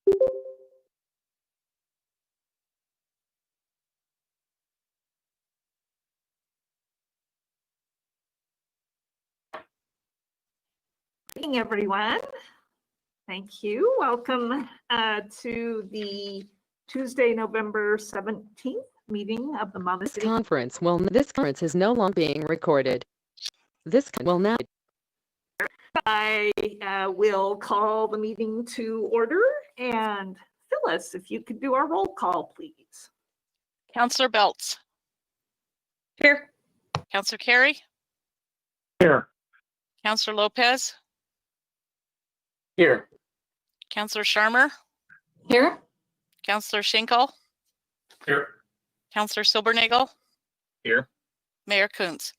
Good evening, everyone. Thank you. Welcome to the Tuesday, November 17th meeting of the Monmouth City Conference. This conference is no longer being recorded. This will now. I will call the meeting to order, and Phyllis, if you could do our roll call, please. Councillor Belts. Here. Councillor Carey. Here. Councillor Lopez. Here. Councillor Sharmer. Here. Councillor Schinkel. Here. Councillor Silbernagel. Here. Mayor Kuntz.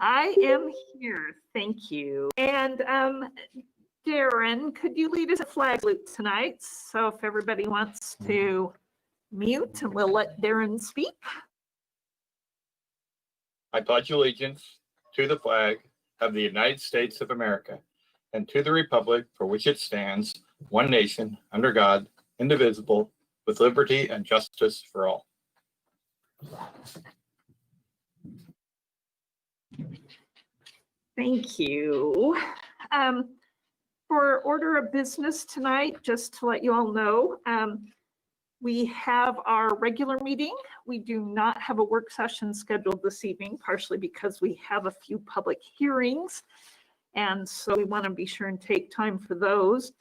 I am here. Thank you. And Darren, could you lead us a flag salute tonight? So if everybody wants to mute, and we'll let Darren speak. I pledge allegiance to the flag of the United States of America and to the republic for which it stands, one nation, under God, indivisible, with liberty and justice for all. Thank you. For order of business tonight, just to let you all know, we have our regular meeting. We do not have a work session scheduled this evening, partially because we have a few public hearings. And so we want to be sure and take time for those.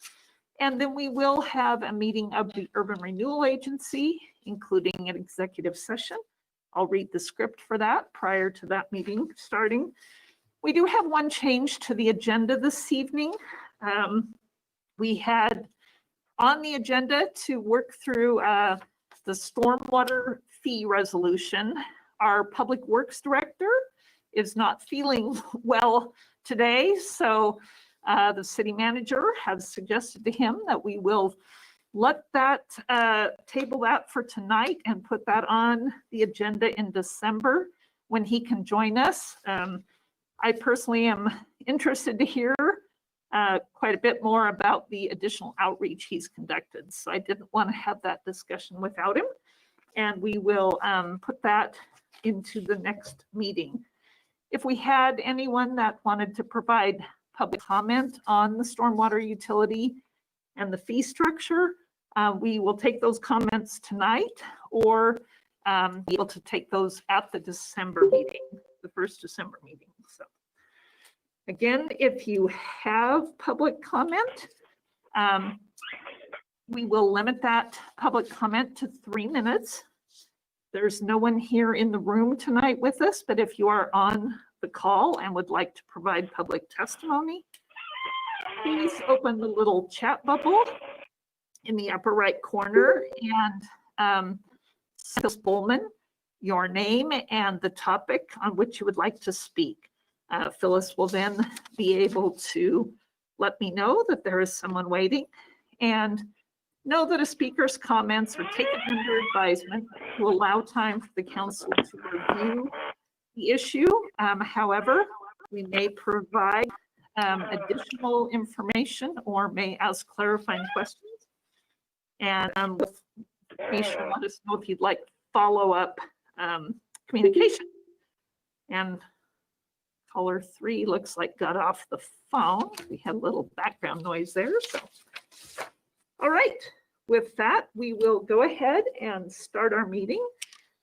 And then we will have a meeting of the Urban Renewal Agency, including an executive session. I'll read the script for that prior to that meeting starting. We do have one change to the agenda this evening. We had on the agenda to work through the stormwater fee resolution. Our Public Works Director is not feeling well today, so the city manager has suggested to him that we will let that table that for tonight and put that on the agenda in December when he can join us. I personally am interested to hear quite a bit more about the additional outreach he's conducted. So I didn't want to have that discussion without him. And we will put that into the next meeting. If we had anyone that wanted to provide public comment on the stormwater utility and the fee structure, we will take those comments tonight or be able to take those at the December meeting, the first December meeting. So again, if you have public comment, we will limit that public comment to 3 minutes. There's no one here in the room tonight with us, but if you are on the call and would like to provide public testimony, please open the little chat bubble in the upper right corner and Phyllis Bowman, your name and the topic on which you would like to speak. Phyllis will then be able to let me know that there is someone waiting, and know that a speaker's comments are taken under advisement to allow time for the council to review the issue. However, we may provide additional information or may ask clarifying questions. And be sure to let us know if you'd like follow-up communication. And caller 3 looks like got off the phone. We had a little background noise there. So, all right. With that, we will go ahead and start our meeting.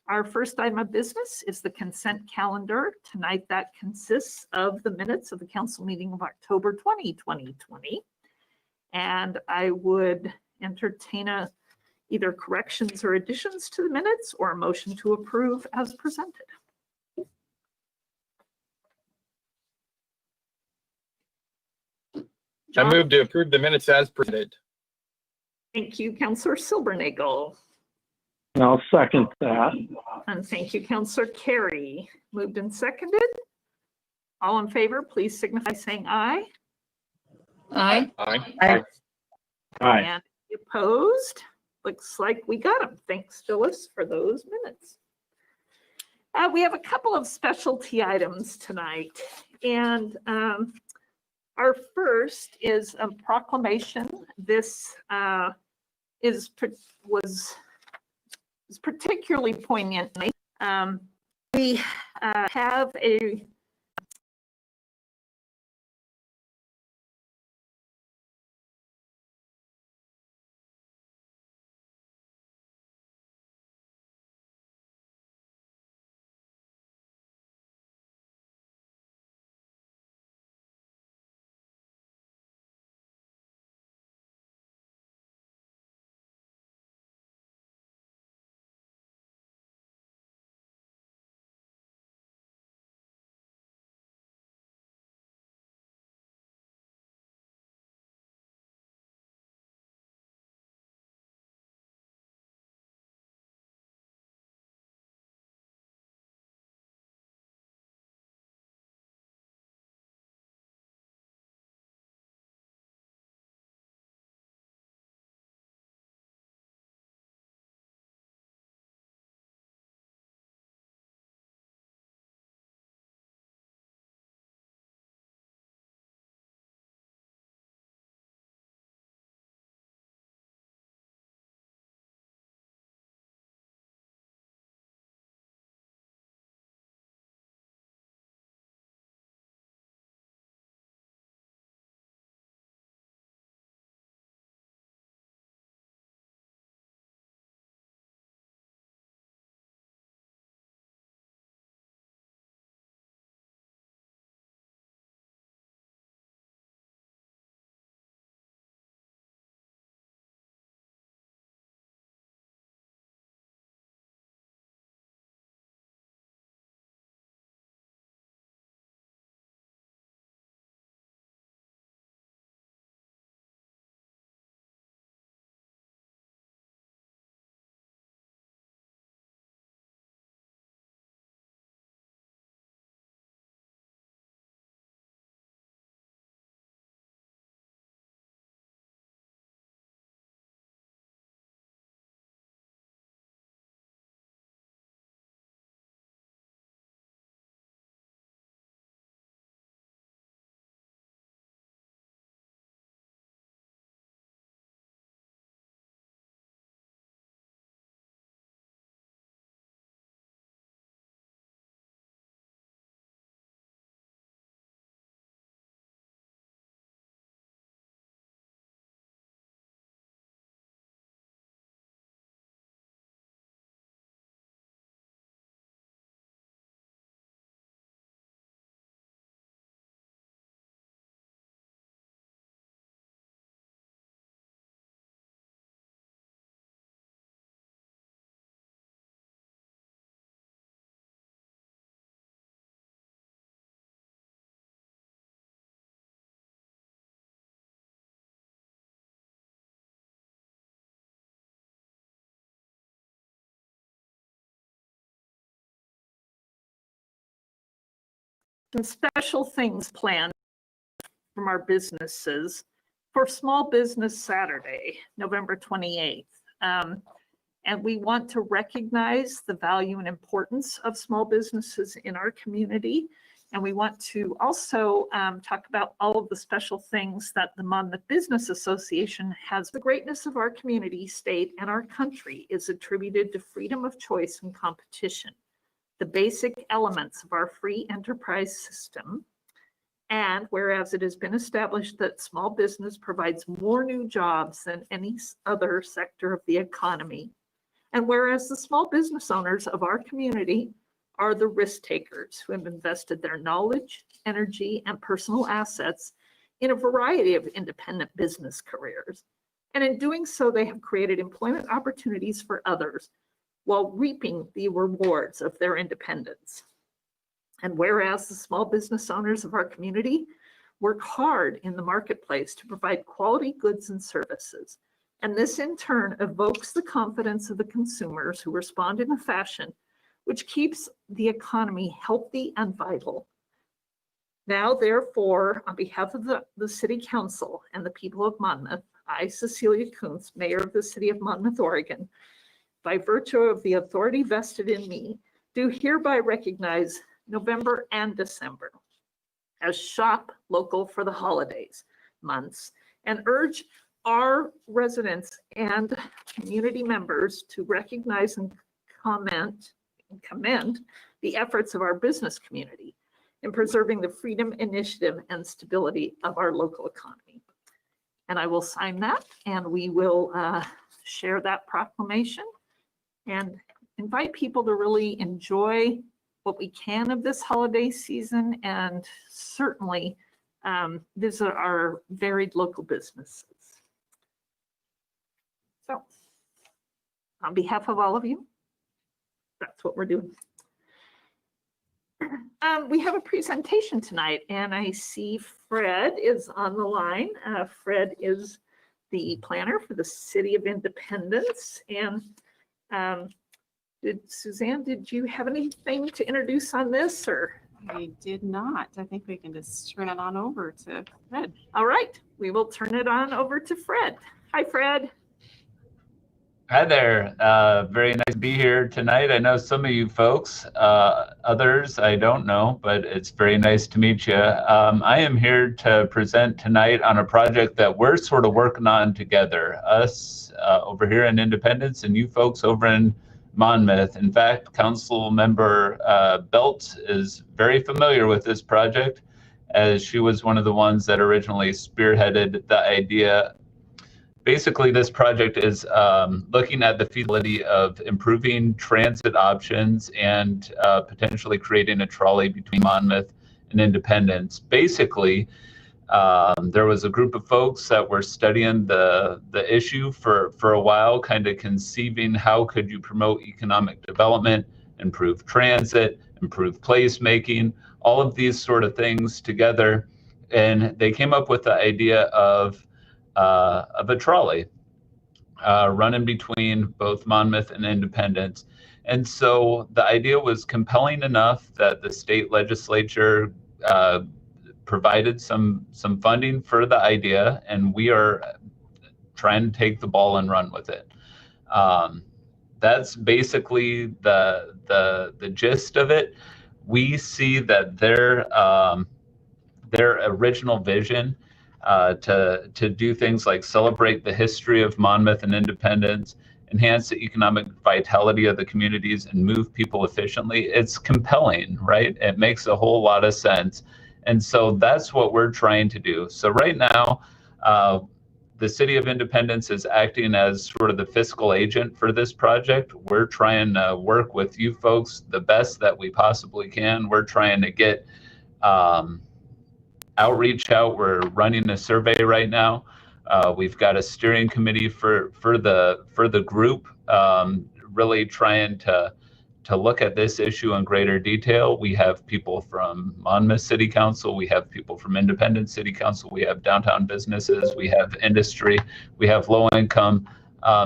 Our first item of business is the consent calendar. Tonight, that consists of the minutes of the council meeting of October 20, 2020. And I would entertain either corrections or additions to the minutes or a motion to approve as presented. I move to approve the minutes as presented. Thank you, Councillor Silbernagel. I'll second that. And thank you, Councillor Carey. Moved and seconded. All in favor, please signify saying aye. Aye. Aye. Aye. Aye. And opposed? Looks like we got them. Thanks, Phyllis, for those minutes. We have a couple of specialty items tonight. And our first is a proclamation. This was particularly poignant. We have a some special things planned from our businesses for Small Business Saturday, November 28th. And we want to recognize the value and importance of small businesses in our community. And we want to also talk about all of the special things that the Monmouth Business Association has. The greatness of our community, state, and our country is attributed to freedom of choice and competition, the basic elements of our free enterprise system. And whereas it has been established that small business provides more new jobs than any other sector of the economy, and whereas the small business owners of our community are the risk takers who have invested their knowledge, energy, and personal assets in a variety of independent business careers. And in doing so, they have created employment opportunities for others while reaping the rewards of their independence. And whereas the small business owners of our community work hard in the marketplace to provide quality goods and services, and this in turn evokes the confidence of the consumers who respond in a fashion which keeps the economy healthy and vital. Now, therefore, on behalf of the City Council and the people of Monmouth, I, Cecilia Kuntz, Mayor of the City of Monmouth, Oregon, by virtue of the authority vested in me, do hereby recognize November and December as Shop Local for the Holidays months and urge our residents and community members to recognize and commend the efforts of our business community in preserving the freedom, initiative, and stability of our local economy. And I will sign that, and we will share that proclamation and invite people to really enjoy what we can of this holiday season, and certainly visit our varied local businesses. So on behalf of all of you, that's what we're doing. We have a presentation tonight, and I see Fred is on the line. Fred is the planner for the City of Independence. And Suzanne, did you have anything to introduce on this, or? I did not. I think we can just turn it on over to Fred. All right, we will turn it on over to Fred. Hi, Fred. Hi there. Very nice to be here tonight. I know some of you folks, others I don't know, but it's very nice to meet you. I am here to present tonight on a project that we're sort of working on together, us over here in Independence and you folks over in Monmouth. In fact, Council Member Belt is very familiar with this project, as she was one of the ones that originally spearheaded the idea. Basically, this project is looking at the feasibility of improving transit options and potentially creating a trolley between Monmouth and Independence. Basically, there was a group of folks that were studying the issue for a while, kind of conceiving how could you promote economic development, improve transit, improve placemaking, all of these sort of things together. And they came up with the idea of a trolley running between both Monmouth and Independence. And so the idea was compelling enough that the state legislature provided some funding for the idea, and we are trying to take the ball and run with it. That's basically the gist of it. We see that their original vision to do things like celebrate the history of Monmouth and Independence, enhance the economic vitality of the communities, and move people efficiently. It's compelling, right? It makes a whole lot of sense. And so that's what we're trying to do. So right now, the City of Independence is acting as sort of the fiscal agent for this project. We're trying to work with you folks the best that we possibly can. We're trying to get outreach out. We're running a survey right now. We've got a steering committee for the group, really trying to look at this issue in greater detail. We have people from Monmouth City Council, we have people from Independence City Council, we have downtown businesses, we have industry, we have low-income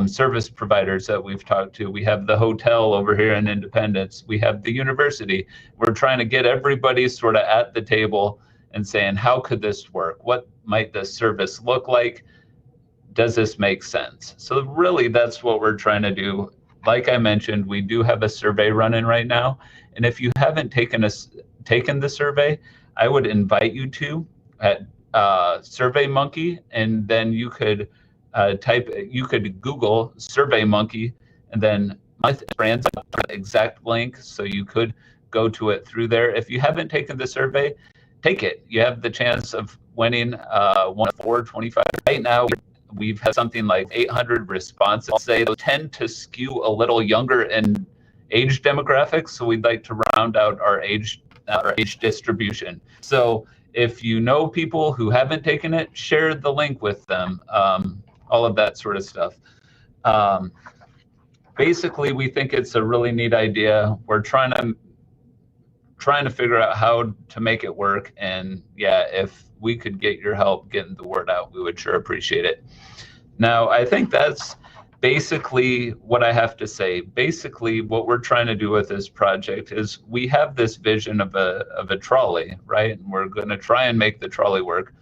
service providers that we've talked to. We have the hotel over here in Independence. We have the university. We're trying to get everybody sort of at the table and saying, how could this work? What might this service look like? Does this make sense? So really, that's what we're trying to do. Like I mentioned, we do have a survey running right now. And if you haven't taken the survey, I would invite you to at SurveyMonkey, and then you could Google SurveyMonkey, and then my brand's exact link, so you could go to it through there. If you haven't taken the survey, take it. You have the chance of winning one of 425. Right now, we've had something like 800 responses. Say those tend to skew a little younger in age demographics, so we'd like to round out our age distribution. So if you know people who haven't taken it, share the link with them. All of that sort of stuff. Basically, we think it's a really neat idea. We're trying to figure out how to make it work. And yeah, if we could get your help getting the word out, we would sure appreciate it. Now, I think that's basically what I have to say. Basically, what we're trying to do with this project is we have this vision of a trolley, right? And we're going to try and make the trolley work.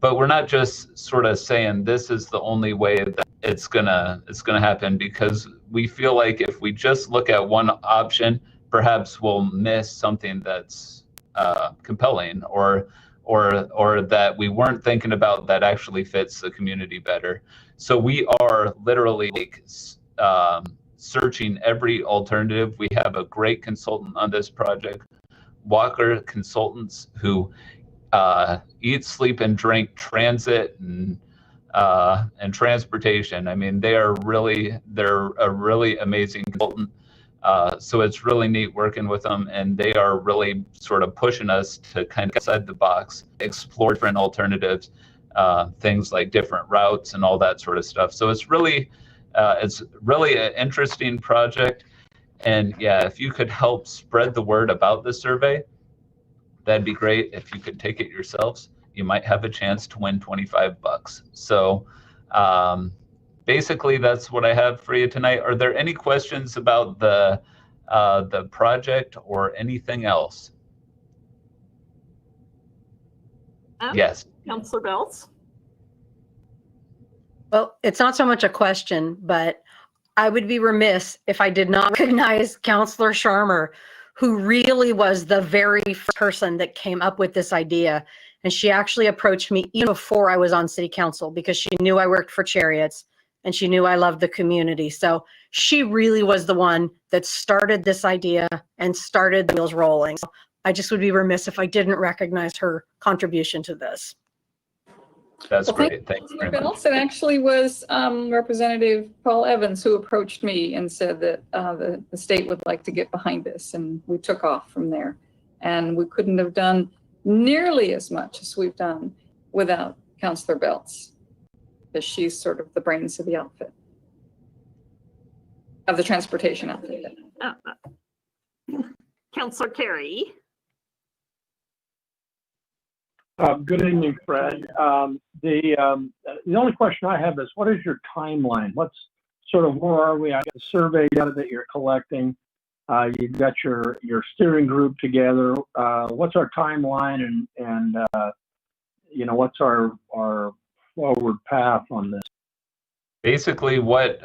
But we're not just sort of saying this is the only way that it's gonna happen, because we feel like if we just look at one option, perhaps we'll miss something that's compelling, or or that we weren't thinking about that actually fits the community better. So we are literally searching every alternative. We have a great consultant on this project, Walker Consultants, who eat, sleep, and drink transit and transportation. I mean, they're a really amazing consultant. So it's really neat working with them, and they are really sort of pushing us to kind of outside the box, explore different alternatives, things like different routes and all that sort of stuff. So it's really an interesting project. And yeah, if you could help spread the word about this survey, that'd be great. If you could take it yourselves, you might have a chance to win $25. So basically, that's what I have for you tonight. Are there any questions about the project or anything else? Yes. Counselor Bells? Well, it's not so much a question, but I would be remiss if I did not recognize Counselor Sharmer, who really was the very first person that came up with this idea. And she actually approached me even before I was on city council because she knew I worked for Chariots and she knew I loved the community. So she really was the one that started this idea and started the wheels rolling. So I just would be remiss if I didn't recognize her contribution to this. That's Well, great. Thank you very much. Bills. It actually was Representative Paul Evans who approached me and said that the state would like to get behind this, and we took off from there. And we couldn't have done nearly as much as we've done without Councillor Belts, because she's sort of the brains of the outfit, of the transportation outfit. Counselor Carey? Good evening, Fred. The only question I have is, what is your timeline? What's sort of, where are we at? The survey data that you're collecting, you've got your steering group together. What's our timeline and you know, what's our forward path on this? Basically, what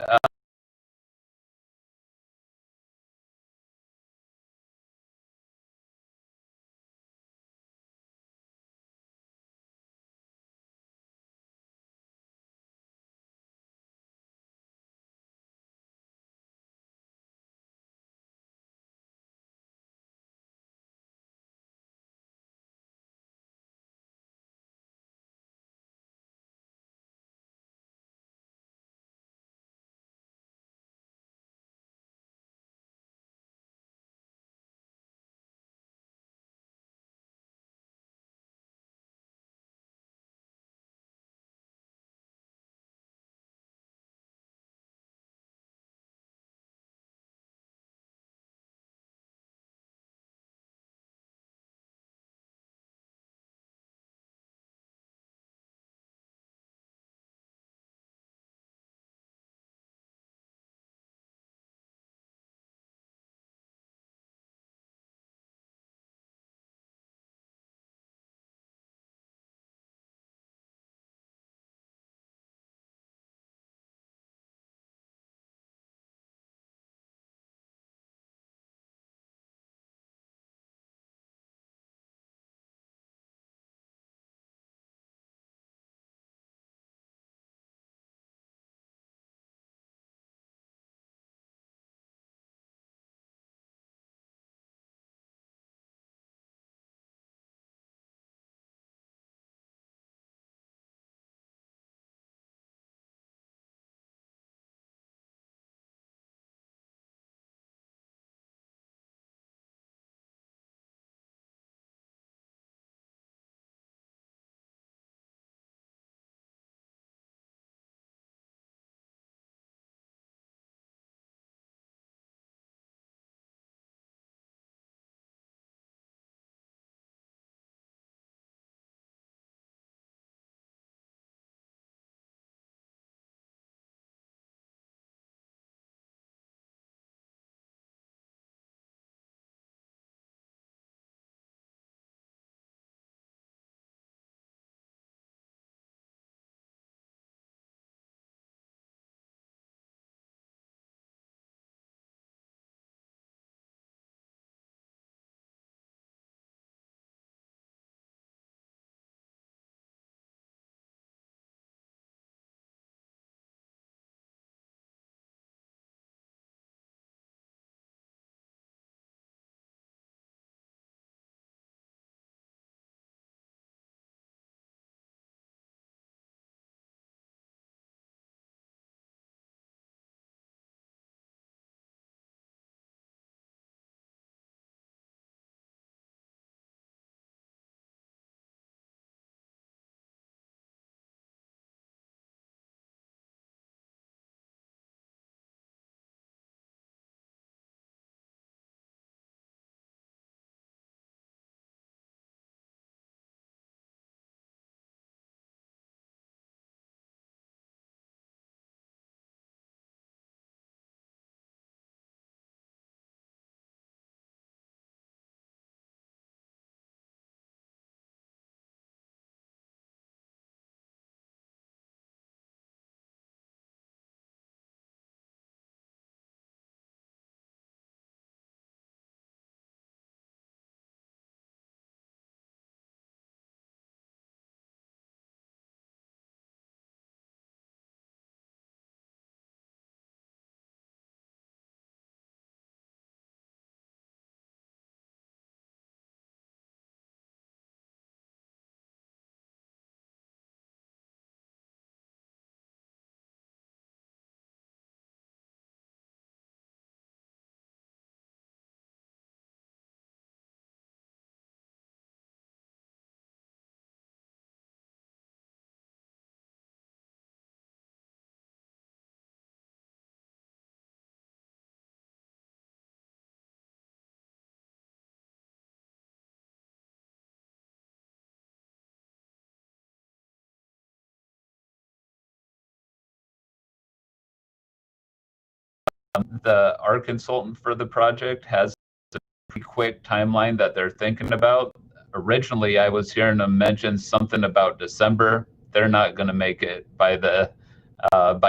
Our consultant for the project has a pretty quick timeline that they're thinking about. Originally, I was hearing them mention something about December. They're not going to make it by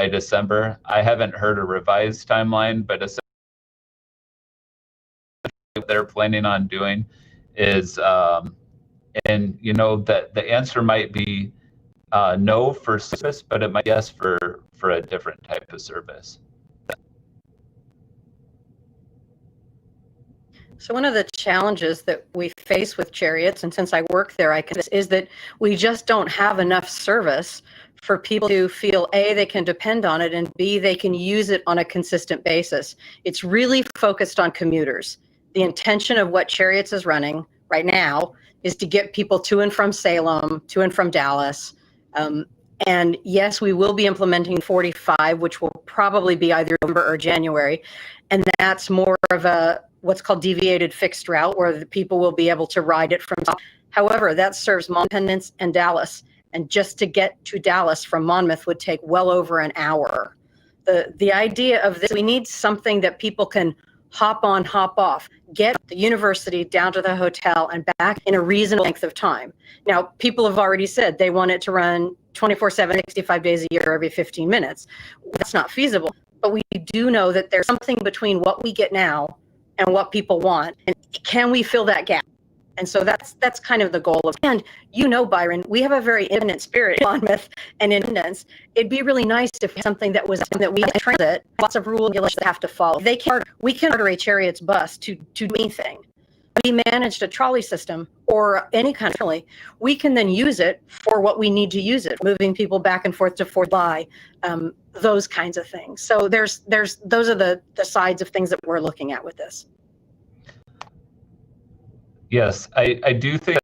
December. I haven't heard a revised timeline, but essentially what they're planning on doing is, and you know that the answer might be no for service, but it might be yes for a different type of service. So one of the challenges that we face with Chariots, and since I work there, is that we just don't have enough service for people to feel A, they can depend on it, and B, they can use it on a consistent basis. It's really focused on commuters. The intention of what Chariots is running right now is to get people to and from Salem, to and from Dallas. And yes, we will be implementing 45, which will probably be either November or January. And that's more of a what's called deviated fixed route, where the people will be able to ride it from. However, that serves Independence and Dallas. And just to get to Dallas from Monmouth would take well over an hour. The idea of this, we need something that people can hop on, hop off, get the university down to the hotel and back in a reasonable length of time. Now, people have already said they want it to run 24/7, 65 days a year, every 15 minutes. That's not feasible. But we do know that there's something between what we get now and what people want. And can we fill that gap? And so that's kind of the goal of, and you know, Byron, we have a very independent spirit in Monmouth and independence. It'd be really nice if something that was that we transit, lots of rules and regulations that have to follow. We can order a Chariots bus to do anything. We managed a trolley system or any kind of trolley. We can then use it for what we need to use it, moving people back and forth to Fort by, those kinds of things. So those are the sides of things that we're looking at with this. Yes, I do think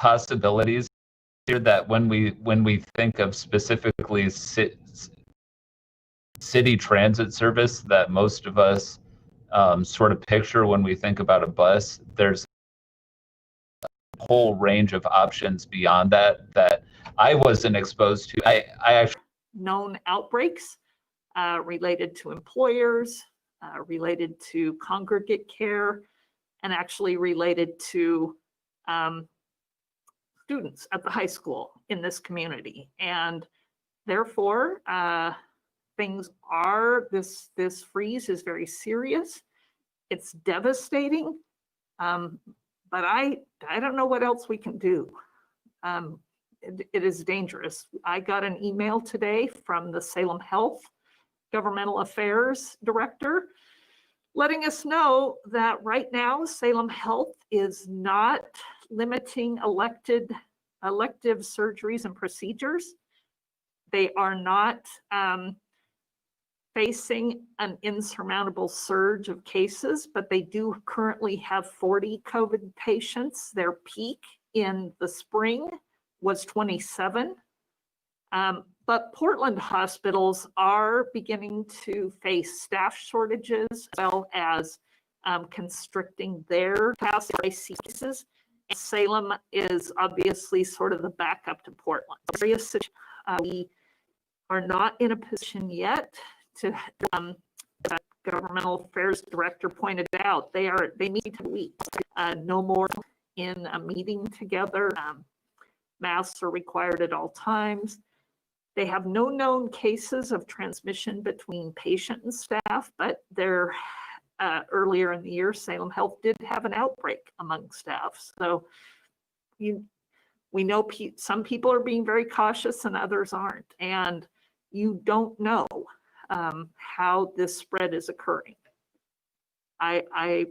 possibilities here that when we think of specifically city transit service that most of us sort of picture when we think about a bus, there's a whole range of options beyond that I wasn't exposed to. I actually known outbreaks related to employers, related to congregate care, and actually related to students at the high school in this community. And therefore, this freeze is very serious. It's devastating, but I don't know what else we can do. It is dangerous. I got an email today from the Salem Health Governmental Affairs Director letting us know that right now Salem Health is not limiting elective surgeries and procedures. They are not facing an insurmountable surge of cases, but they do currently have 40 COVID patients. Their peak in the spring was 27. But Portland hospitals are beginning to face staff shortages as well as constricting their capacity. Salem is obviously sort of the backup to Portland. We are not in a position yet to, the governmental affairs director pointed out, they meet a week, no more in a meeting together. Masks are required at all times. They have no known cases of transmission between patient and staff, but earlier in the year, Salem Health did have an outbreak among staff. So we know some people are being very cautious and others aren't. And you don't know how this spread is occurring.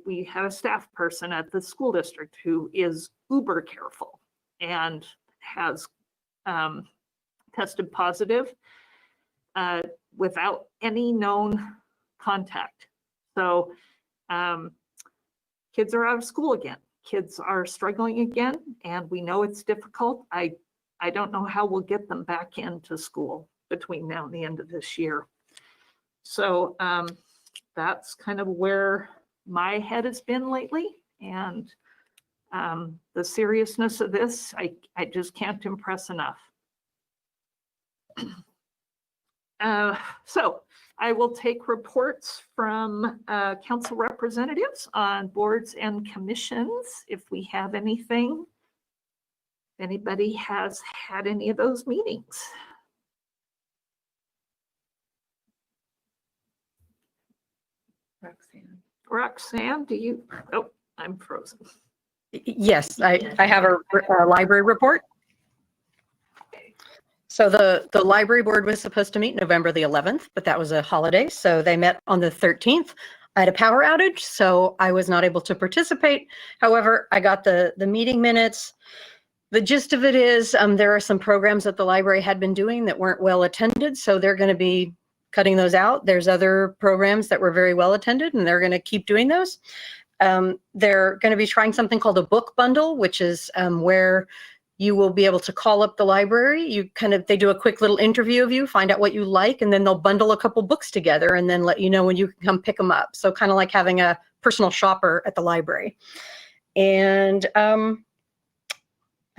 We had a staff person at the school district who is uber careful and has tested positive without any known contact. So kids are out of school again. Kids are struggling again, and we know it's difficult. I don't know how we'll get them back into school between now and the end of this year. So that's kind of where my head has been lately. And the seriousness of this, I just can't impress enough. So I will take reports from council representatives on boards and commissions if we have anything. If anybody has had any of those meetings. Roxanne, do you? Oh, I'm frozen. Yes, I have a library report. So the library board was supposed to meet November the 11th, but that was a holiday. So they met on the 13th. I had a power outage, so I was not able to participate. However, I got the meeting minutes. The gist of it is there are some programs that the library had been doing that weren't well attended, so they're going to be cutting those out. There's other programs that were very well attended, and they're going to keep doing those. They're going to be trying something called a book bundle, which is where you will be able to call up the library. They do a quick little interview of you, find out what you like, and then they'll bundle a couple books together and then let you know when you can come pick them up. So kind of like having a personal shopper at the library. And I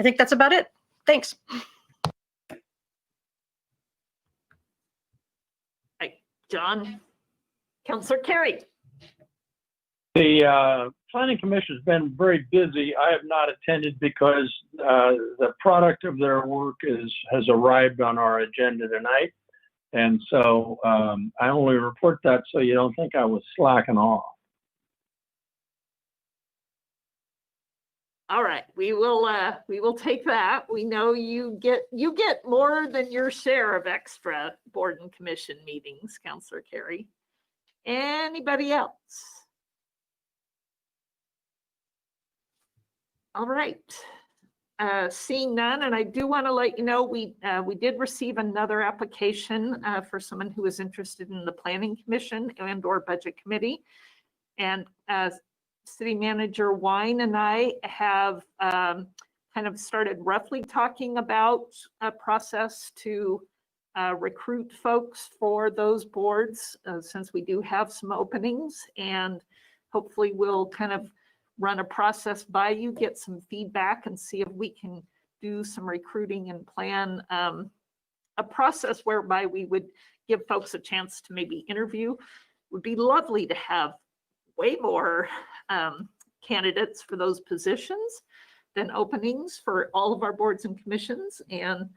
think that's about it. Thanks. Hi, John. Councillor Carey. The Planning Commission has been very busy. I have not attended because the product of their work has arrived on our agenda tonight. And so I only report that so you don't think I was slacking off. All right, we will take that. We know you get more than your share of extra board and commission meetings, Councillor Carey. Anybody else? All right, seeing none, and I do want to let you know we did receive another application for someone who is interested in the Planning Commission and/or Budget Committee, and City Manager Wine and I have kind of started roughly talking about a process to recruit folks for those boards, since we do have some openings, and hopefully we'll kind of run a process by you, get some feedback, and see if we can do some recruiting and plan a process whereby we would give folks a chance to maybe interview. Would be lovely to have way more candidates for those positions than openings for all of our boards and commissions. And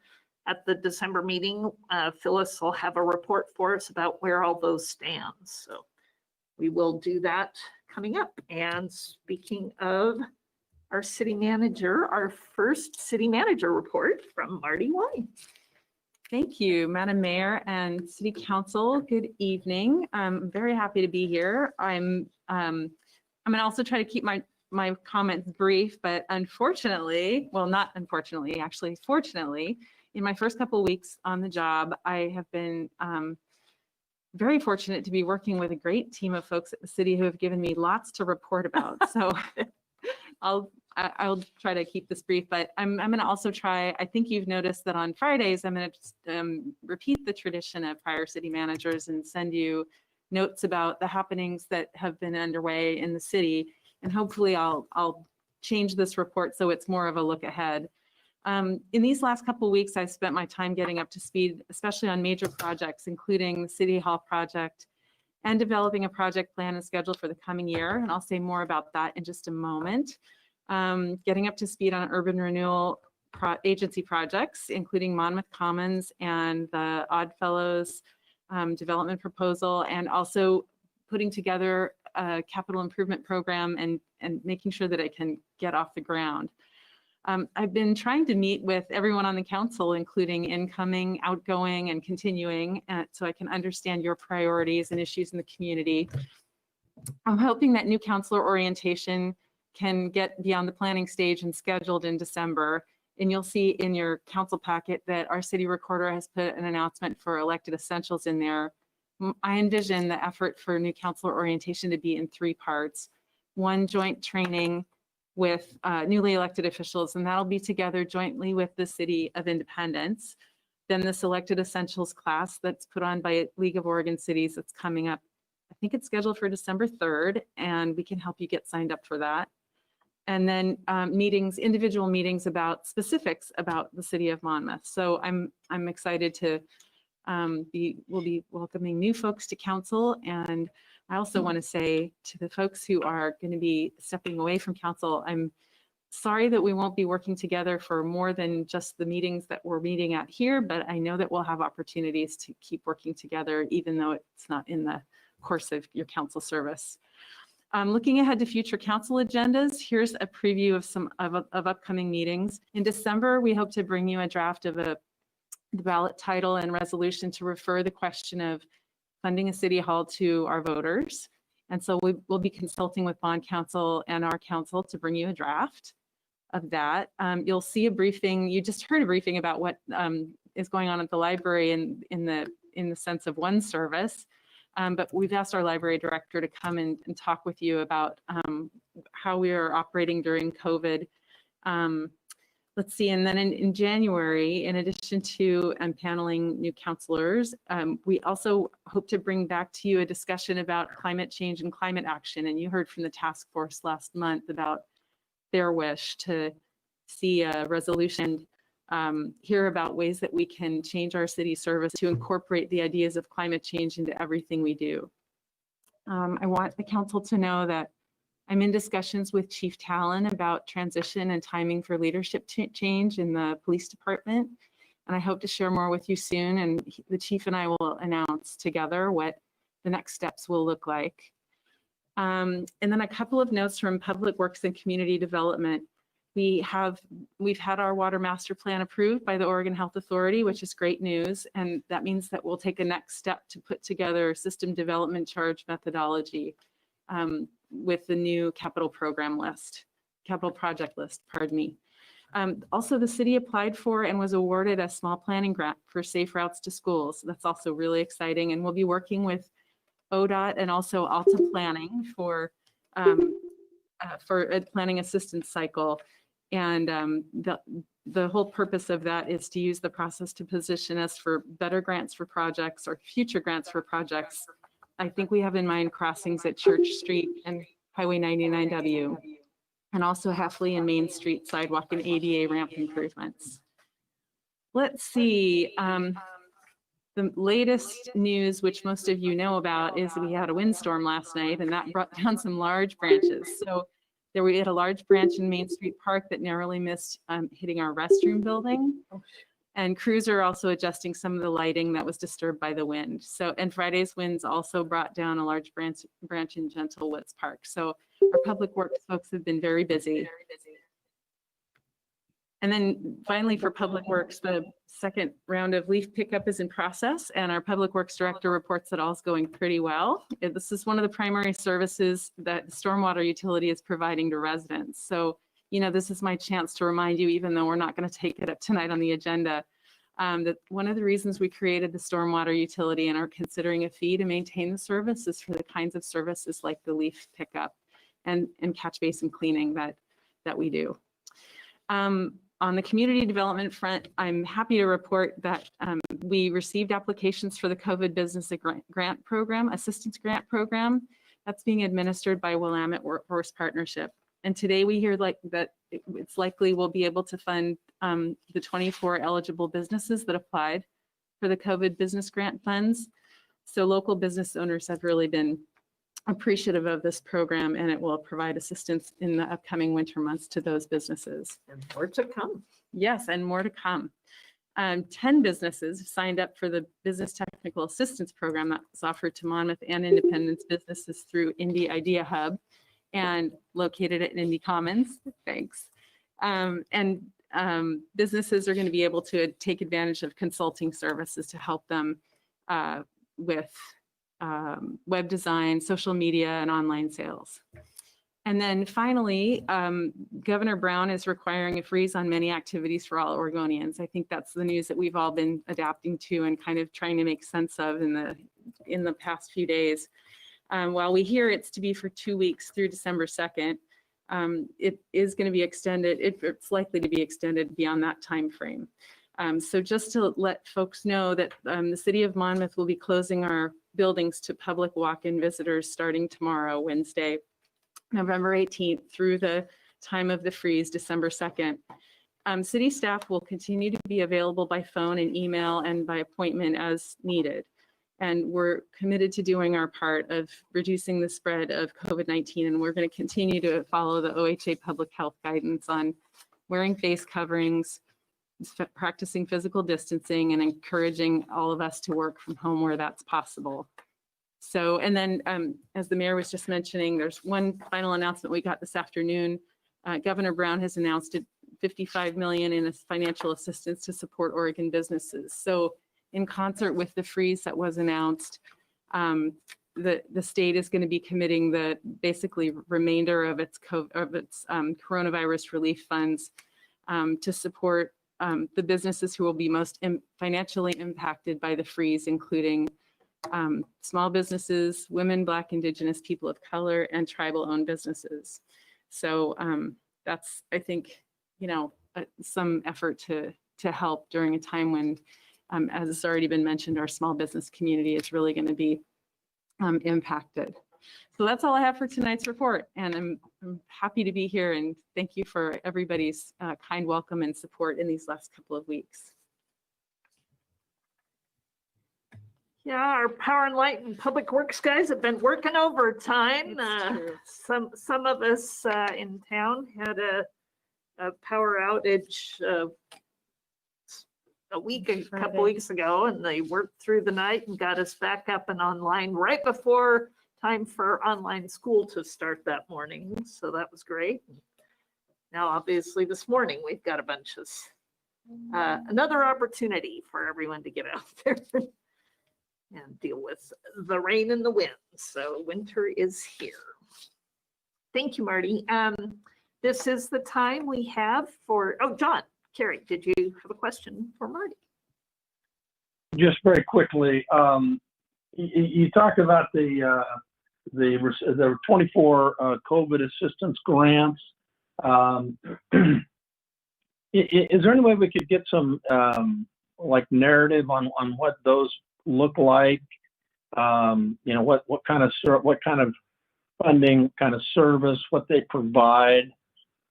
at the December meeting, Phyllis will have a report for us about where all those stand. So we will do that coming up. And speaking of our city manager, our first city manager report from Marty White. Thank you, Madam Mayor and City Council. Good evening. I'm very happy to be here. I'm going to also try to keep my comments brief, but unfortunately, well, not unfortunately, actually, fortunately, in my first couple of weeks on the job, I have been very fortunate to be working with a great team of folks at the city who have given me lots to report about. So I'll try to keep this brief, but I'm going to also try, I think you've noticed that on Fridays, I'm going to just repeat the tradition of prior city managers and send you notes about the happenings that have been underway in the city. And hopefully I'll change this report so it's more of a look ahead. In these last couple of weeks, I've spent my time getting up to speed, especially on major projects, including the City Hall project, and developing a project plan and schedule for the coming year. And I'll say more about that in just a moment. Getting up to speed on urban renewal agency projects, including Monmouth Commons and the Oddfellows development proposal, and also putting together a capital improvement program and making sure that it can get off the ground. I've been trying to meet with everyone on the council, including incoming, outgoing, and continuing, so I can understand your priorities and issues in the community. I'm hoping that new councilor orientation can get beyond the planning stage and scheduled in December. And you'll see in your council packet that our city recorder has put an announcement for elected essentials in there. I envision the effort for new councilor orientation to be in 3 parts. One, joint training with newly elected officials, and that'll be together jointly with the City of Independence. Then this elected essentials class that's put on by League of Oregon Cities that's coming up. I think it's scheduled for December 3rd, and we can help you get signed up for that. And then meetings, individual meetings about specifics about the city of Monmouth. So I'm excited to we'll be welcoming new folks to council. And I also want to say to the folks who are going to be stepping away from council, I'm sorry that we won't be working together for more than just the meetings that we're meeting at here, but I know that we'll have opportunities to keep working together, even though it's not in the course of your council service. Looking ahead to future council agendas, here's a preview of some of upcoming meetings. In December, we hope to bring you a draft of the ballot title and resolution to refer the question of funding a city hall to our voters. And so we'll be consulting with bond counsel and our council to bring you a draft of that. You'll see a briefing, you just heard a briefing about what is going on at the library in the sense of one service. But we've asked our library director to come and talk with you about how we are operating during COVID. Let's see, and then in January, in addition to paneling new counselors, we also hope to bring back to you a discussion about climate change and climate action. And you heard from the task force last month about their wish to see a resolution, hear about ways that we can change our city service to incorporate the ideas of climate change into everything we do. I want the council to know that I'm in discussions with Chief Talon about transition and timing for leadership change in the police department. And I hope to share more with you soon. And the chief and I will announce together what the next steps will look like. And then a couple of notes from Public Works and Community Development. We've had our water master plan approved by the Oregon Health Authority, which is great news. And that means that we'll take a next step to put together a system development charge methodology with the new capital project list, pardon me. Also, the city applied for and was awarded a small planning grant for safe routes to schools. That's also really exciting. And we'll be working with ODOT and also Alta Planning for a planning assistance cycle. And the whole purpose of that is to use the process to position us for better grants for projects or future grants for projects. I think we have in mind crossings at Church Street and Highway 99W, and also Heffley and Main Street sidewalk and ADA ramp improvements. Let's see. The latest news, which most of you know about, is we had a windstorm last night, and that brought down some large branches. So we had a large branch in Main Street Park that narrowly missed hitting our restroom building. And crews are also adjusting some of the lighting that was disturbed by the wind. So, and Friday's winds also brought down a large branch in Gentle Woods Park. So our public works folks have been very busy. And then finally for Public Works, the second round of leaf pickup is in process, and our Public Works Director reports that all is going pretty well. This is one of the primary services that the stormwater utility is providing to residents. So, you know, this is my chance to remind you, even though we're not going to take it up tonight on the agenda, that one of the reasons we created the stormwater utility and are considering a fee to maintain the service is for the kinds of services like the leaf pickup and catch basin cleaning that we do. On the community development front, I'm happy to report that we received applications for the COVID Business Grant Program, Assistance Grant Program, that's being administered by Willamette Workforce Partnership. And today we hear that it's likely we'll be able to fund the 24 eligible businesses that applied for the COVID Business Grant funds. So local business owners have really been appreciative of this program, and it will provide assistance in the upcoming winter months to those businesses. And more to come. Yes, and more to come. 10 businesses signed up for the Business Technical Assistance Program that's offered to Monmouth and Independence businesses through Indy Idea Hub and located at Indy Commons. Thanks. Businesses are going to be able to take advantage of consulting services to help them with web design, social media, and online sales. And then finally, Governor Brown is requiring a freeze on many activities for all Oregonians. I think that's the news that we've all been adapting to and kind of trying to make sense of in the past few days. While we hear it's to be for 2 weeks through December 2nd, it is going to be extended. It's likely to be extended beyond that time frame. So just to let folks know that the City of Monmouth will be closing our buildings to public walk-in visitors starting tomorrow, Wednesday, November 18th, through the time of the freeze, December 2nd. City staff will continue to be available by phone and email and by appointment as needed. And we're committed to doing our part of reducing the spread of COVID-19, and we're going to continue to follow the OHA public health guidance on wearing face coverings, practicing physical distancing, and encouraging all of us to work from home where that's possible. So, and then as the mayor was just mentioning, there's one final announcement we got this afternoon. Governor Brown has announced $55 million in financial assistance to support Oregon businesses. So in concert with the freeze that was announced, the state is going to be committing the basically remainder of its coronavirus relief funds to support the businesses who will be most financially impacted by the freeze, including small businesses, women, Black, Indigenous, people of color, and tribal-owned businesses. So that's, I think, you know, some effort to help during a time when, as has already been mentioned, our small business community is really going to be impacted. So that's all I have for tonight's report, and I'm happy to be here, and thank you for everybody's kind welcome and support in these last couple of weeks. Yeah, our Power and Light and Public Works guys have been working overtime. Some of us in town had a power outage a couple weeks ago, and they worked through the night and got us back up and online right before time for online school to start that morning. So that was great. Now, obviously, this morning we've got a bunch of another opportunity for everyone to get out there and deal with the rain and the wind. So winter is here. Thank you, Marty. This is the time we have for, oh, John, Carrie, did you have a question for Marty? Just very quickly, you talked about the 24 COVID assistance grants. is there any way we could get some like narrative on what those look like? What kind of funding, kind of service, what they provide?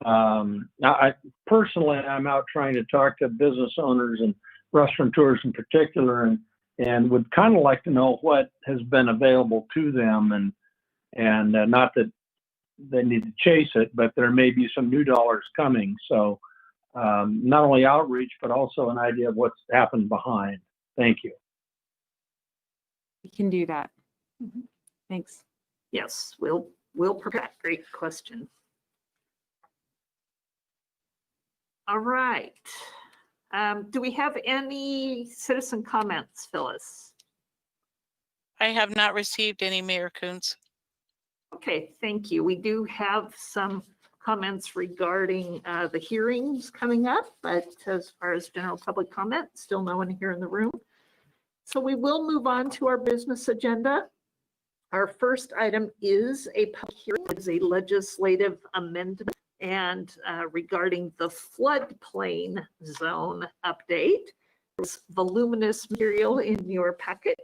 I personally, I'm out trying to talk to business owners and restaurateurs in particular, and would kind of like to know what has been available to them, and not that they need to chase it, but there may be some new dollars coming. So not only outreach, but also an idea of what's happened behind. Thank you. We can do that. Mhm. Thanks. Yes, we'll prepare. Great question. All right. Do we have any citizen comments, Phyllis? I have not received any, Mayor Kuntz. Okay, thank you. We do have some comments regarding the hearings coming up, but as far as general public comment, still no one here in the room. So we will move on to our business agenda. Our first item is a public hearing, it is a legislative amendment and regarding the floodplain zone update. There's voluminous material in your packet.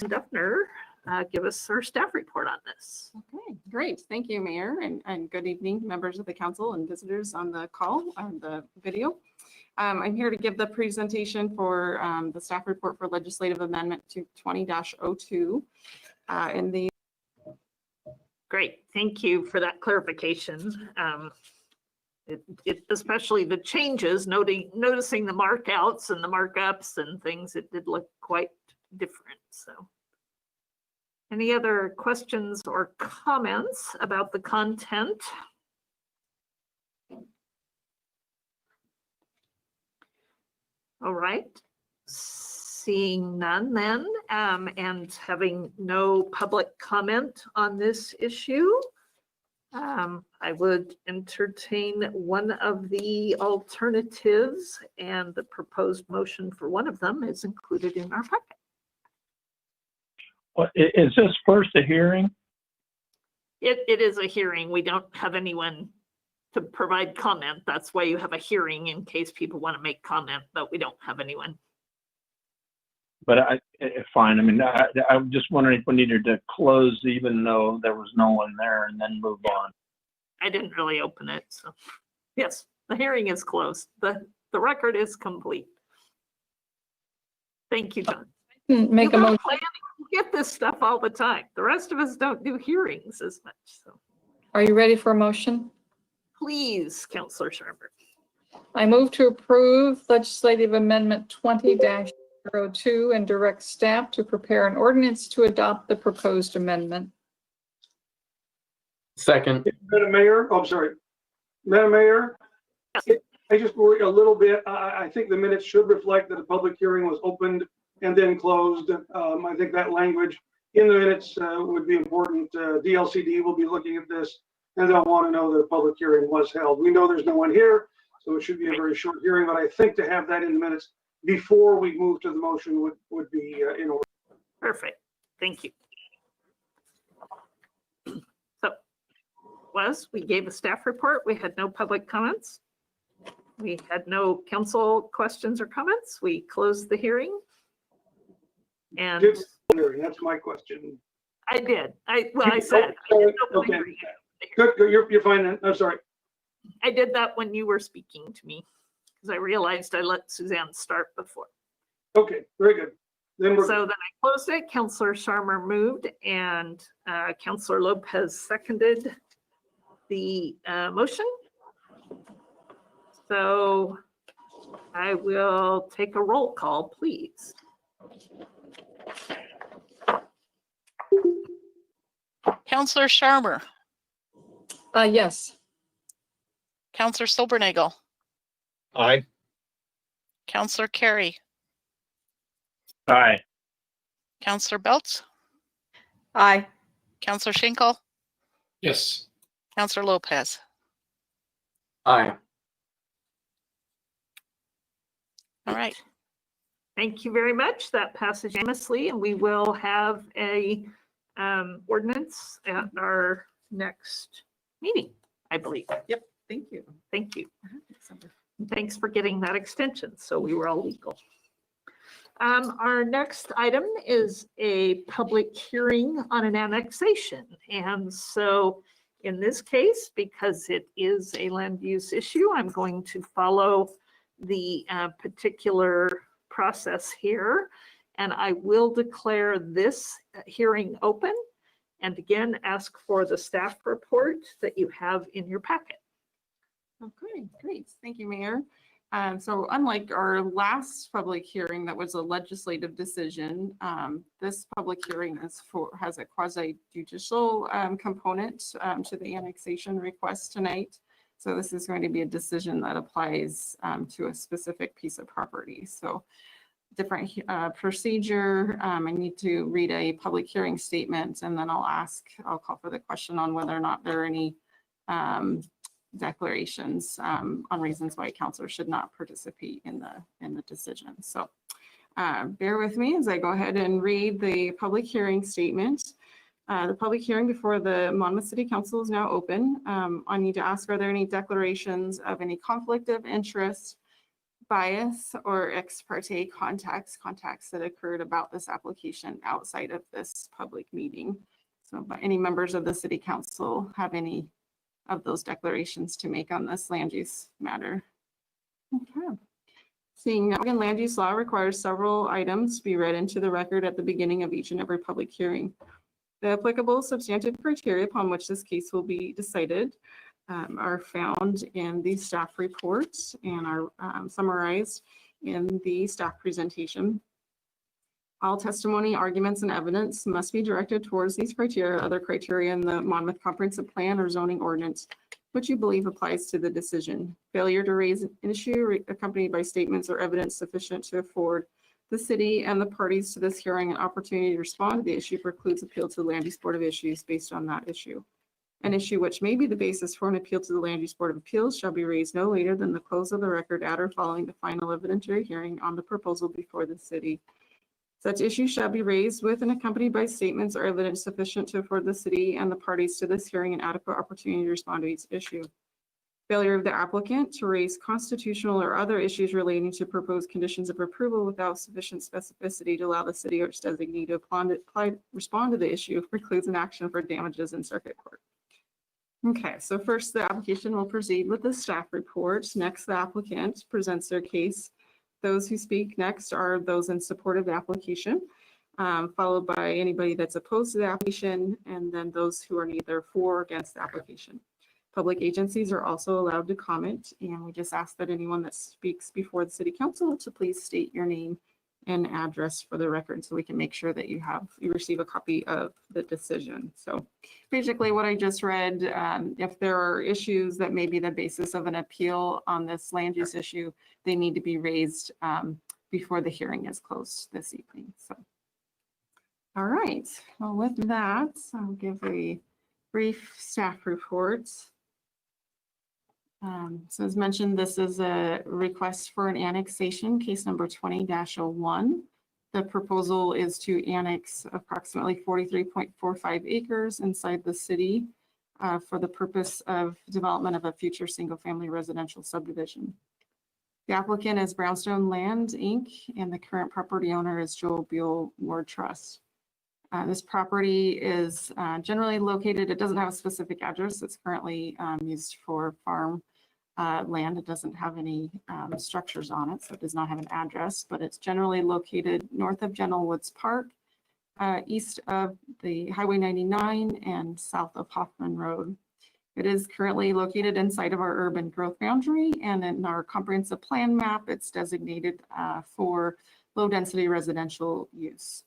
Duffner give us our staff report on this. Okay, great. Thank you, Mayor, and good evening, members of the council and visitors on the call, on the video. I'm here to give the presentation for the staff report for legislative amendment to 20-02. In the Great, thank you for that clarification. Especially the changes, noticing the markouts and the markups and things, it did look quite different. So, any other questions or comments about the content? All right, seeing none then, and having no public comment on this issue, I would entertain one of the alternatives, and the proposed motion for one of them is included in our packet. What, is this first a hearing? It is a hearing. We don't have anyone to provide comment. That's why you have a hearing, in case people want to make comment, but we don't have anyone. But fine. I mean, I'm just wondering if we needed to close even though there was no one there and then move on. I didn't really open it, so yes, the hearing is closed. The record is complete. Thank you, John. Make a You motion. get this stuff all the time. The rest of us don't do hearings as much. So Are you ready for a motion? please, Councillor Sharper. I move to approve legislative amendment 20-02 and direct staff to prepare an ordinance to adopt the proposed amendment. Second. Madam Mayor, oh, I'm sorry. Madam Mayor, I just worry a little bit. I think the minutes should reflect that a public hearing was opened and then closed. I think that language in the minutes would be important. DLCD will be looking at this and they'll want to know that a public hearing was held. We know there's no one here, so it should be a very short hearing, but I think to have that in the minutes before we move to the motion would be in order. Perfect. Thank you. So, we gave a staff report. We had no public comments. We had no council questions or comments. We closed the hearing. And That's my question. I did. I said. Okay. Good, you're fine then. I'm sorry. I did that when you were speaking to me, because I realized I let Suzanne start before. Okay, very good. Then So then I closed it. Councillor Sharma moved and Councillor Lopez seconded the motion. So I will take a roll call, please. Counselor Sharma, Yes. Counselor Silbernagel, Aye. Counselor Carey, Aye. Counselor Belts, Aye. Counselor Schinkel, Yes. Counselor Lopez. Aye. All right. Thank you very much. That passes unanimously, and we will have a ordinance at our next meeting, I believe. Yep, thank you. Thank you. Thanks for getting that extension, so we were all legal. Our next item is a public hearing on an annexation. And so in this case, because it is a land use issue, I'm going to follow the particular process here. And I will declare this hearing open and again ask for the staff report that you have in your packet. Okay, great. Thank you, Mayor. So unlike our last public hearing that was a legislative decision, this public hearing has a quasi judicial component to the annexation request tonight. So this is going to be a decision that applies to a specific piece of property. So different procedure. I need to read a public hearing statement, and then I'll call for the question on whether or not there are any declarations on reasons why council should not participate in the decision. So bear with me as I go ahead and read the public hearing statement. The public hearing before the Monmouth City Council is now open. I need to ask, are there any declarations of any conflict of interest bias or ex parte contacts that occurred about this application outside of this public meeting. So, but any members of the city council have any of those declarations to make on this land use matter? Okay. Seeing that, Oregon land use law requires several items to be read into the record at the beginning of each and every public hearing. The applicable substantive criteria upon which this case will be decided are found in the staff reports and are summarized in the staff presentation. All testimony, arguments, and evidence must be directed towards these criteria, other criteria in the Monmouth Comprehensive Plan or zoning ordinance, which you believe applies to the decision. Failure to raise an issue accompanied by statements or evidence sufficient to afford the city and the parties to this hearing an opportunity to respond to the issue precludes appeal to the Land Use Board of Issues based on that issue. An issue which may be the basis for an appeal to the Land Use Board of Appeals shall be raised no later than the close of the record at or following the final evidentiary hearing on the proposal before the city. Such issue shall be raised with and accompanied by statements or evidence sufficient to afford the city and the parties to this hearing an adequate opportunity to respond to each issue. Failure of the applicant to raise constitutional or other issues relating to proposed conditions of approval without sufficient specificity to allow the city or its designee to respond to the issue precludes an action for damages in circuit court. Okay, so first the application will proceed with the staff report. Next, the applicant presents their case. Those who speak next are those in support of the application, followed by anybody that's opposed to the application, and then those who are neither for or against the application. Public agencies are also allowed to comment, and we just ask that anyone that speaks before the city council to please state your name and address for the record so we can make sure that you receive a copy of the decision. So basically what I just read, if there are issues that may be the basis of an appeal on this land use issue, they need to be raised before the hearing is closed this evening. So, all right, well, with that, I'll give a brief staff report. So as mentioned, this is a request for an annexation, case number 20-01. The proposal is to annex approximately 43.45 acres inside the city for the purpose of development of a future single-family residential subdivision. The applicant is Brownstone Land, Inc., and the current property owner is Joel Buell Ward Trust. This property is generally located, it doesn't have a specific address. It's currently used for farm land. It doesn't have any structures on it, so it does not have an address, but it's generally located north of General Woods Park, east of the Highway 99 and south of Hoffman Road. It is currently located inside of our urban growth boundary, and in our comprehensive plan map, it's designated for low density residential use.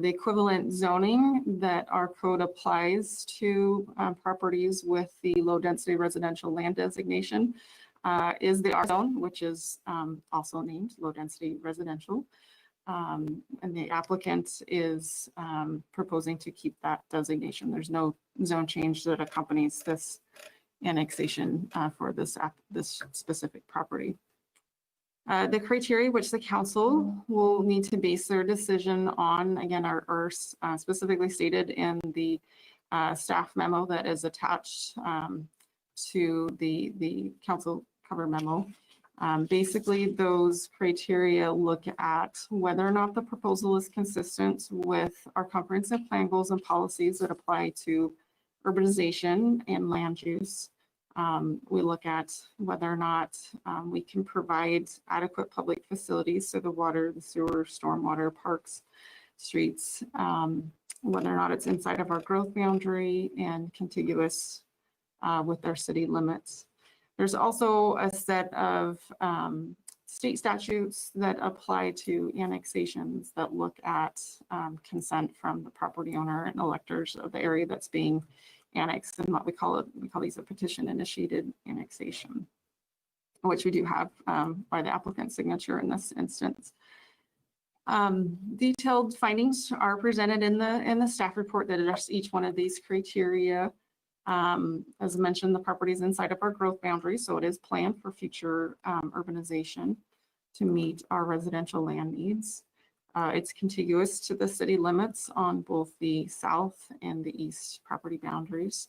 The equivalent zoning that our code applies to properties with the low density residential land designation is the R zone, which is also named low density residential. And the applicant is proposing to keep that designation. There's no zone change that accompanies this annexation for this specific property. The criteria which the council will need to base their decision on, again, are specifically stated in the staff memo that is attached to the council cover memo. Basically, those criteria look at whether or not the proposal is consistent with our comprehensive plan goals and policies that apply to urbanization and land use. We look at whether or not we can provide adequate public facilities, so the water, the sewer, stormwater, parks, streets, whether or not it's inside of our growth boundary and contiguous with our city limits. There's also a set of state statutes that apply to annexations that look at consent from the property owner and electors of the area that's being annexed, and what we call these a petition initiated annexation, which we do have by the applicant's signature in this instance. Detailed findings are presented in the staff report that address each one of these criteria. As mentioned, the property is inside of our growth boundary, so it is planned for future urbanization to meet our residential land needs. It's contiguous to the city limits on both the south and the east property boundaries.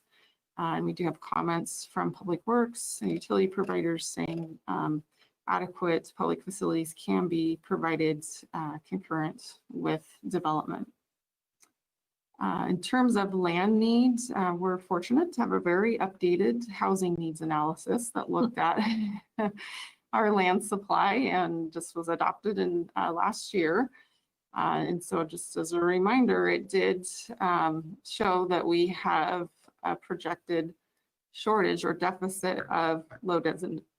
And we do have comments from Public Works and utility providers saying adequate public facilities can be provided concurrent with development. In terms of land needs, we're fortunate to have a very updated housing needs analysis that looked at our land supply and just was adopted in last year. And so just as a reminder, it did show that we have a projected shortage or deficit of low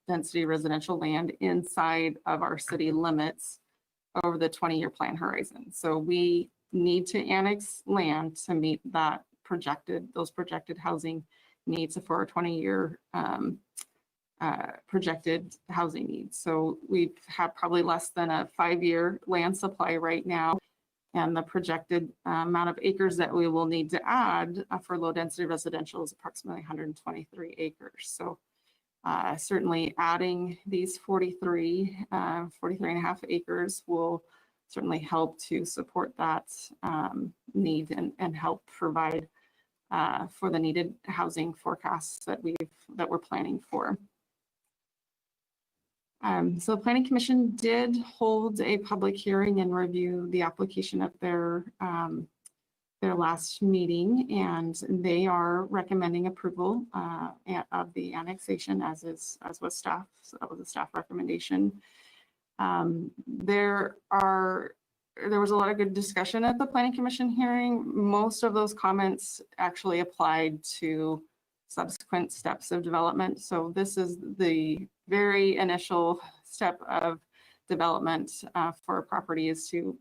density residential land inside of our city limits over the 20-year plan horizon. So we need to annex land to meet that those projected housing needs for our 20-year projected housing needs. So we have probably less than a 5-year land supply right now. And the projected amount of acres that we will need to add for low density residential is approximately 123 acres. So certainly adding these 43 and a half acres will certainly help to support that need and help provide for the needed housing forecasts that we're planning for. So the Planning Commission did hold a public hearing and review the application at their last meeting, and they are recommending approval of the annexation as was staff. So that was a staff recommendation. There was a lot of good discussion at the Planning Commission hearing. Most of those comments actually applied to subsequent steps of development. So this is the very initial step of development for a property is to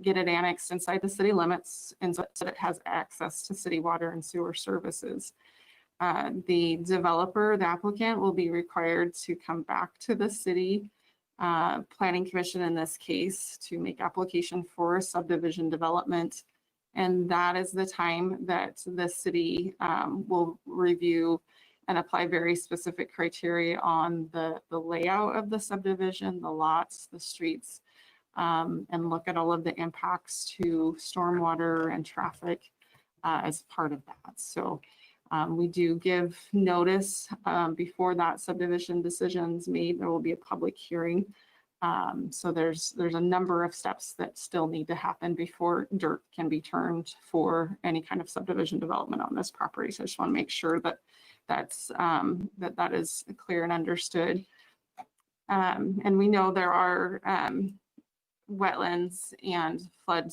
get it annexed inside the city limits and so that it has access to city water and sewer services. The developer, the applicant, will be required to come back to the city Planning Commission in this case to make application for subdivision development. And that is the time that the city will review and apply very specific criteria on the layout of the subdivision, the lots, the streets, and look at all of the impacts to stormwater and traffic as part of that. So we do give notice before that subdivision decision's made. There will be a public hearing. So there's a number of steps that still need to happen before dirt can be turned for any kind of subdivision development on this property. So I just want to make sure that that is clear and understood. And we know there are wetlands and flood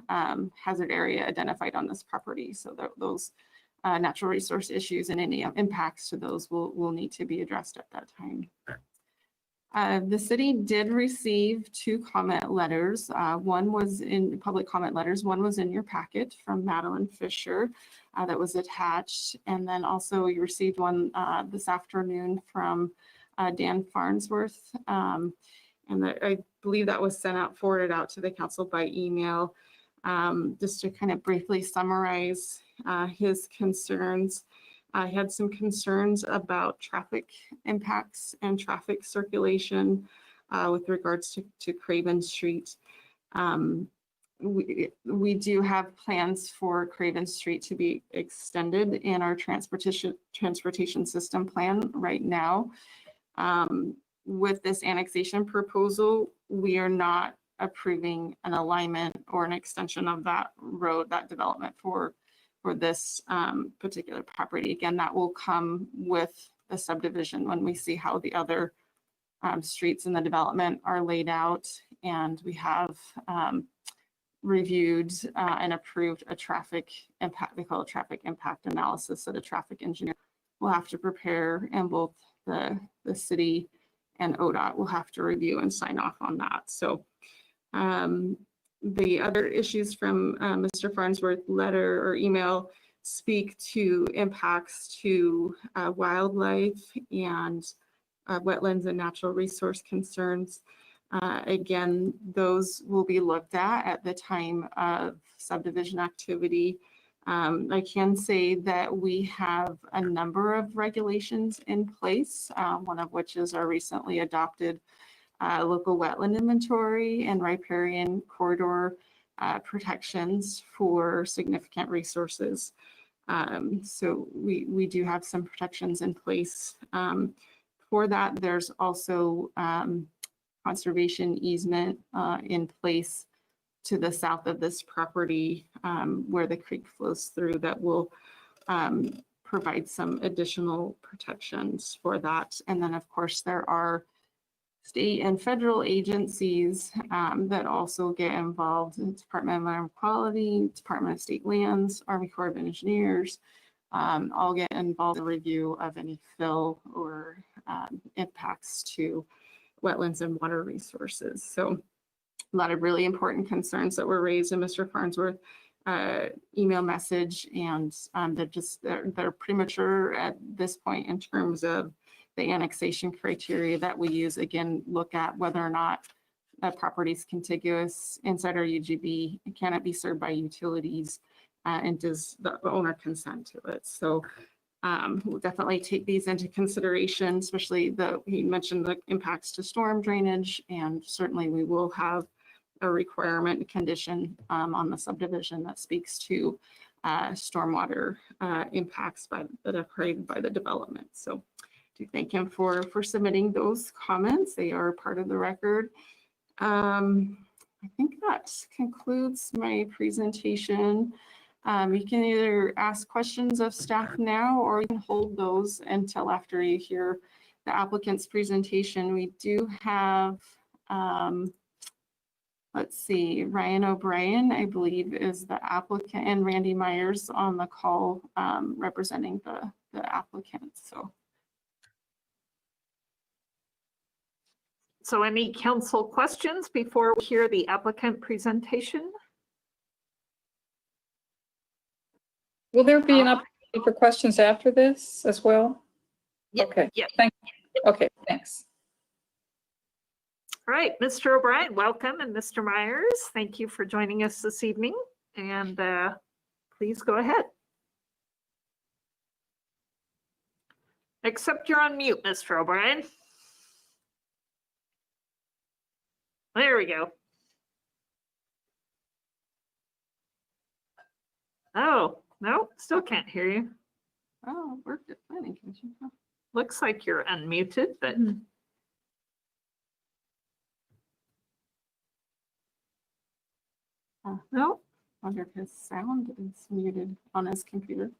hazard area identified on this property. So those natural resource issues and any impacts to those will need to be addressed at that time. The city did receive 2 comment letters. One was in public comment letters. One was in your packet from Madeline Fisher that was attached. And then also you received one this afternoon from Dan Farnsworth. And I believe that was forwarded out to the council by email. Just to kind of briefly summarize his concerns. I had some concerns about traffic impacts and traffic circulation with regards to Craven Street. We do have plans for Craven Street to be extended in our transportation system plan right now. With this annexation proposal, we are not approving an alignment or an extension of that road, that development for this particular property. Again, that will come with the subdivision when we see how the other streets in the development are laid out. And we have reviewed and approved a traffic impact, they call it traffic impact analysis that a traffic engineer will have to prepare, and both the city and ODOT will have to review and sign off on that. So the other issues from Mr. Farnsworth letter or email speak to impacts to wildlife and wetlands and natural resource concerns. Again, those will be looked at the time of subdivision activity. I can say that we have a number of regulations in place, one of which is our recently adopted local wetland inventory and riparian corridor protections for significant resources. So we do have some protections in place For that, there's also conservation easement in place to the south of this property where the creek flows through that will provide some additional protections for that. And then, of course, there are state and federal agencies that also get involved. The Department of Environmental Quality, Department of State Lands, Army Corps of Engineers, all get involved in review of any fill or impacts to wetlands and water resources. So a lot of really important concerns that were raised in Mr. Farnsworth email message, and they're premature at this point in terms of the annexation criteria that we use. Again, look at whether or not a property is contiguous inside our UGB, can it be served by utilities, and does the owner consent to it? So we'll definitely take these into consideration, especially he mentioned the impacts to storm drainage, and certainly we will have a requirement condition on the subdivision that speaks to stormwater impacts that are created by the development. So to thank him for submitting those comments. They are part of the record. I think that concludes my presentation. You can either ask questions of staff now, or you can hold those until after you hear the applicant's presentation. We do have, let's see, Ryan O'Brien, I believe, is the applicant, and Randy Myers on the call representing the applicant. So any council questions before we hear the applicant presentation? Will there be an opportunity for questions after this as well? Yep, Okay. yep. Thank you. Okay, thanks. All right, Mr. O'Brien, welcome, and Mr. Myers, thank you for joining us this evening, and please go ahead. Except you're on mute, Mr. O'Brien. There we go. Oh, no, still can't hear you. Oh, it worked at planning commission. Huh? Looks like you're unmuted, but no. Wonder if his sound is muted on his computer.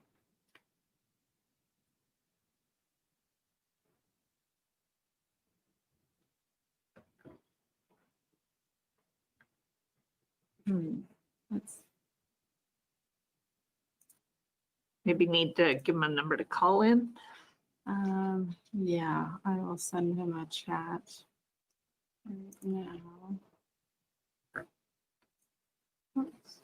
Let's Maybe need to give him a number to call in. yeah, I will send him a chat right now. Oops.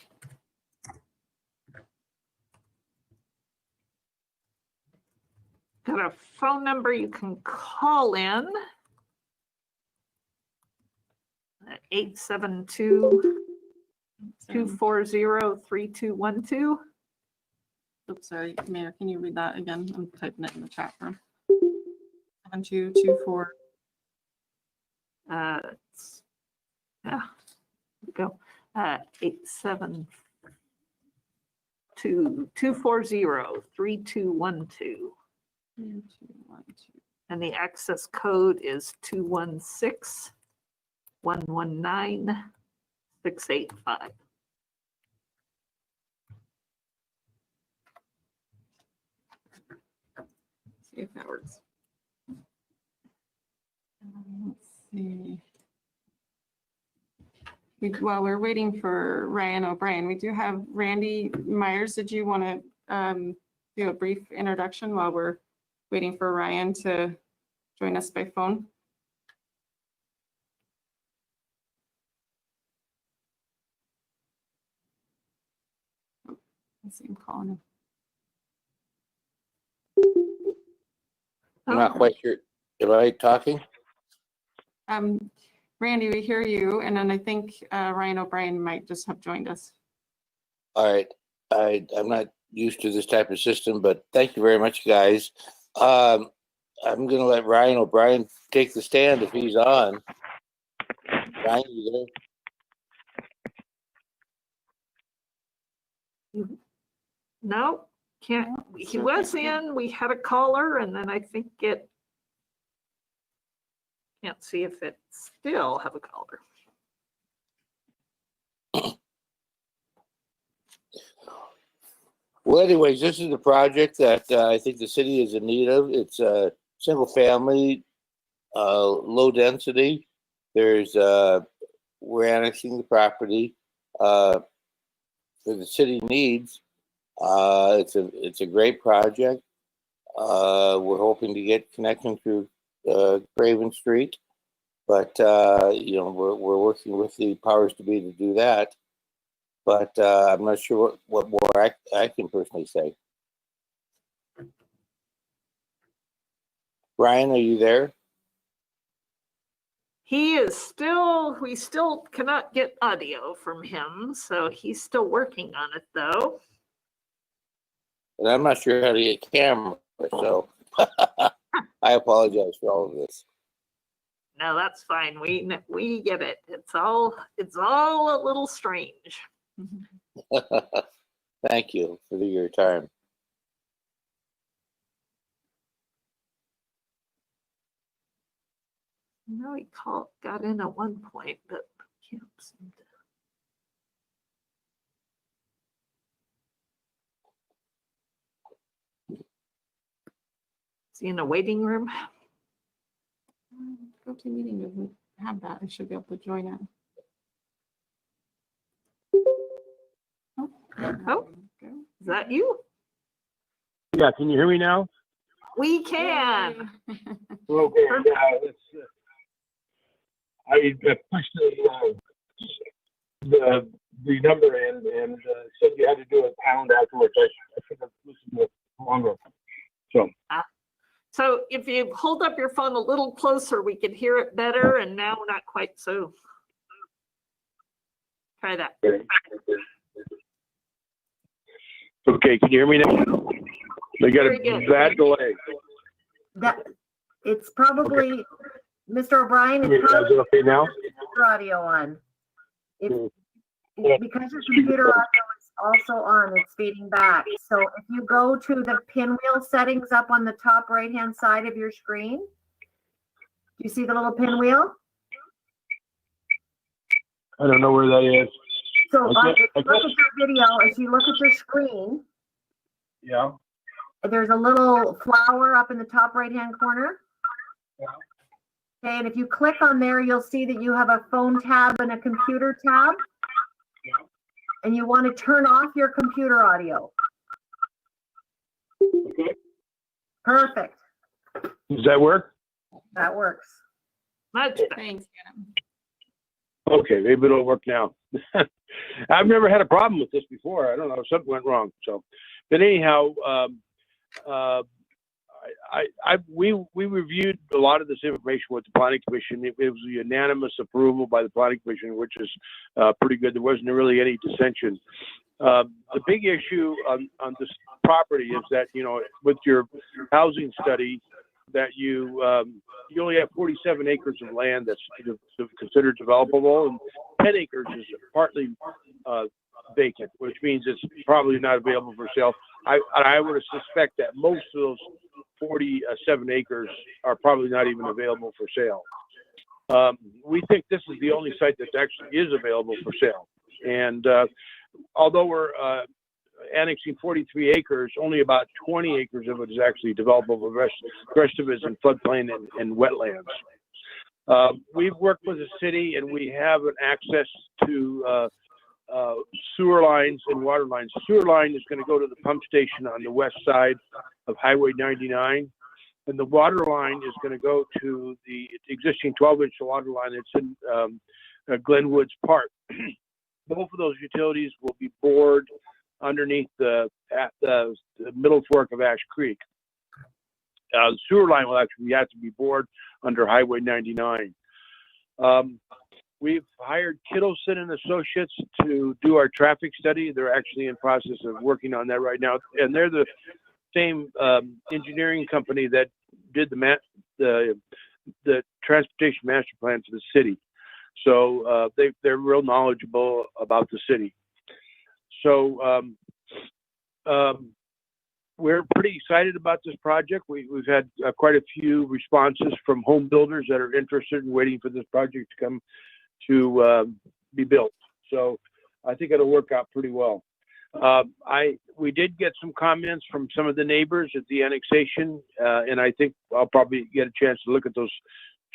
Got a phone number you can call in at 872-240-3212. Oops, sorry, Mayor, can you read that again? I'm typing it in the chat room. 7224. Yeah, there we go. 872-240-3212. And the access code is 216-119-685. See if that works. Let's see. While we're waiting for Ryan O'Brien, we do have Randy Myers. Did you want to do a brief introduction while we're waiting for Ryan to join us by phone? Oh, I see him calling him. I'm not quite sure. Am I talking? Randy, we hear you, and then I think Ryan O'Brien might just have joined us. All right. I'm not used to this type of system, but thank you very much, guys. I'm going to let Ryan O'Brien take the stand if he's on. Ryan, you there? No, can't. He was in. We had a caller, and then I think it Can't see if it still have a color. Well, anyways, this is the project that I think the city is in need of. It's a single family, low density. There's we're annexing the property that the city needs. It's a great project. We're hoping to get connection through Craven Street, but you know, we're working with the powers to be to do that. But I'm not sure what more I can personally say. Ryan, are you there? He is still, we still cannot get audio from him, so he's still working on it though. And I'm not sure how to get camera, so I apologize for all of this. No, that's fine. We get it. It's all a little strange. Thank you for your time. I know he got in at one point, but can't seem to. Is he in a waiting room? Go to meeting doesn't have that. I should be able to join it. Oh, is that you? Yeah, can you hear me now? We can. Okay, I pushed the number in and said you had to do a pound afterwards. I should have listened to it longer. So if you hold up your phone a little closer, we can hear it better, and now not quite so. Try that. Okay, can you hear me now? They got a bad delay. That it's probably Okay. Mr. O'Brien. Is It's it probably okay now? your audio on. Because your computer audio is also on, it's feeding back. So if you go to the pinwheel settings up on the top right-hand side of your screen, do you see the little pinwheel? I don't know where that is. So look at your video. As you look at your screen, Yeah. there's a little flower up in the top right-hand corner. Yeah. Okay, and if you click on there, you'll see that you have a phone tab and a computer tab. Yeah. And you want to turn off your computer audio. Okay. Perfect. Does that work? That works. Much. Thanks, Anna. Okay, maybe it'll work now. I've never had a problem with this before. I don't know, something went wrong. So, but anyhow, we reviewed a lot of this information with the planning commission. It was a unanimous approval by the planning commission, which is pretty good. There wasn't really any dissension. The big issue on this property is that, you know, with your housing study, that you only have 47 acres of land that's considered developable, and 10 acres is partly vacant, which means it's probably not available for sale. I would suspect that most of those 47 acres are probably not even available for sale. We think this is the only site that actually is available for sale. And although we're annexing 43 acres, only about 20 acres of it is actually developable. The rest of it is in floodplain and wetlands. We've worked with the city, and we have an access to sewer lines and water lines. The sewer line is going to go to the pump station on the west side of Highway 99, and the water line is going to go to the existing 12-inch water line that's in Glenwoods Park. Both of those utilities will be bored underneath the middle fork of Ash Creek. The sewer line will actually have to be bored under Highway 99. We've hired Kittleson and Associates to do our traffic study. They're actually in process of working on that right now, and they're the same engineering company that did the transportation master plan for the city. So they're real knowledgeable about the city. So we're pretty excited about this project. We've had quite a few responses from home builders that are interested in waiting for this project to come to be built. So I think it'll work out pretty well. We did get some comments from some of the neighbors at the annexation, and I think I'll probably get a chance to look at those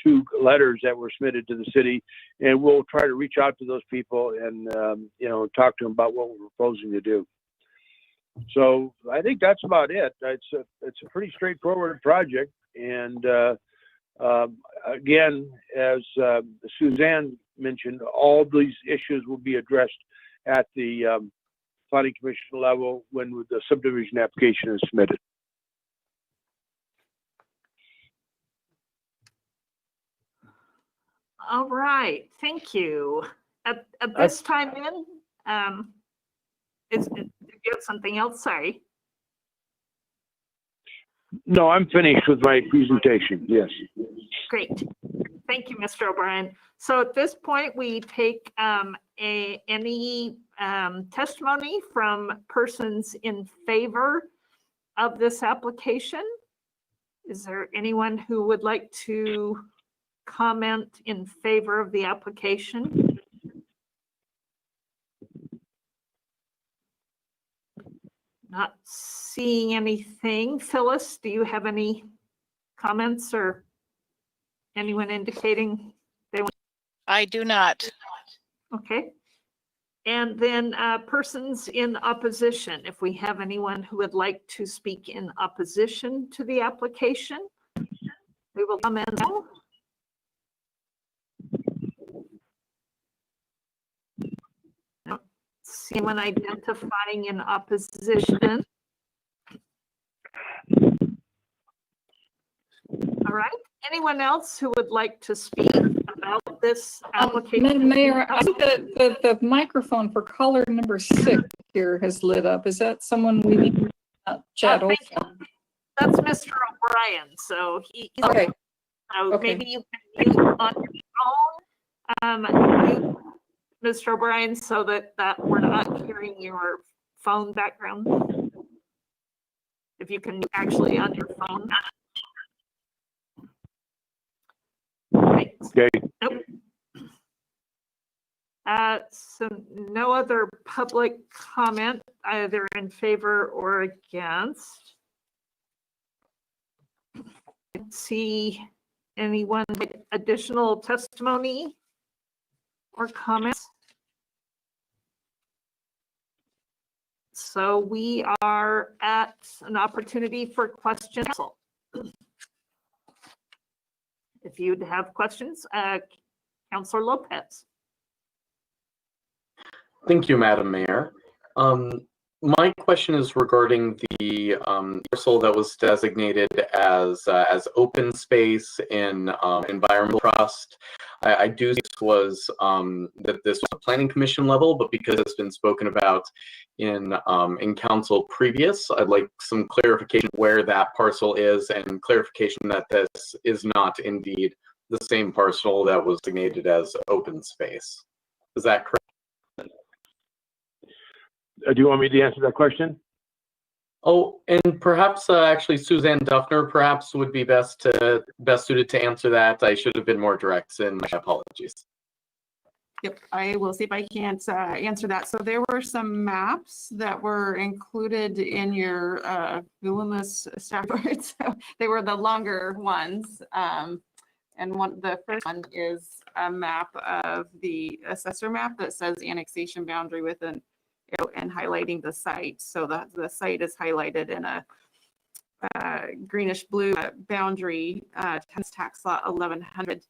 2 letters that were submitted to the city, and we'll try to reach out to those people and talk to them about what we're proposing to do. So I think that's about it. It's a pretty straightforward project, and again, as Suzanne mentioned, all these issues will be addressed at the planning commission level when the subdivision application is submitted. All right, thank you. At this time in, do you have something else to say? No, I'm finished with my presentation. Yes. Great. Thank you, Mr. O'Brien. So at this point, we take any testimony from persons in favor of this application. Is there anyone who would like to comment in favor of the application? Not seeing anything. Phyllis, do you have any comments or anyone indicating they want? I do not. Okay. And then persons in opposition, if we have anyone who would like to speak in opposition to the application, we will comment now. See anyone identifying in opposition. All right. Anyone else who would like to speak about this application? Madam Mayor, I think that the microphone for caller number 6 here has lit up. Is that someone we need to chat over? That's Mr. O'Brien. So he's okay. So okay. Maybe you can mute on your phone, mute Mr. O'Brien, so that we're not hearing your phone background. If you can actually on your phone. Right. Okay. Nope. So no other public comment, either in favor or against. See anyone with additional testimony or comments? So we are at an opportunity for questions. If you'd have questions, Councilor Lopez. Thank you, Madam Mayor. My question is regarding the parcel that was designated as open space in environmental trust. I do think this was that this was a planning commission level, but because it's been spoken about in council previous, I'd like some clarification where that parcel is and clarification that this is not indeed the same parcel that was designated as open space. Is that correct? Do you want me to answer that question? Oh, and perhaps actually Suzanne Duffner perhaps would be best suited to answer that. I should have been more direct, and my apologies. Yep, I will see if I can't answer that. So there were some maps that were included in your voluminous staff report. So they were the longer ones. And the first one is a map of the assessor map that says annexation boundary with an arrow and highlighting the site. So the site is highlighted in a greenish blue boundary, tax lot 1100.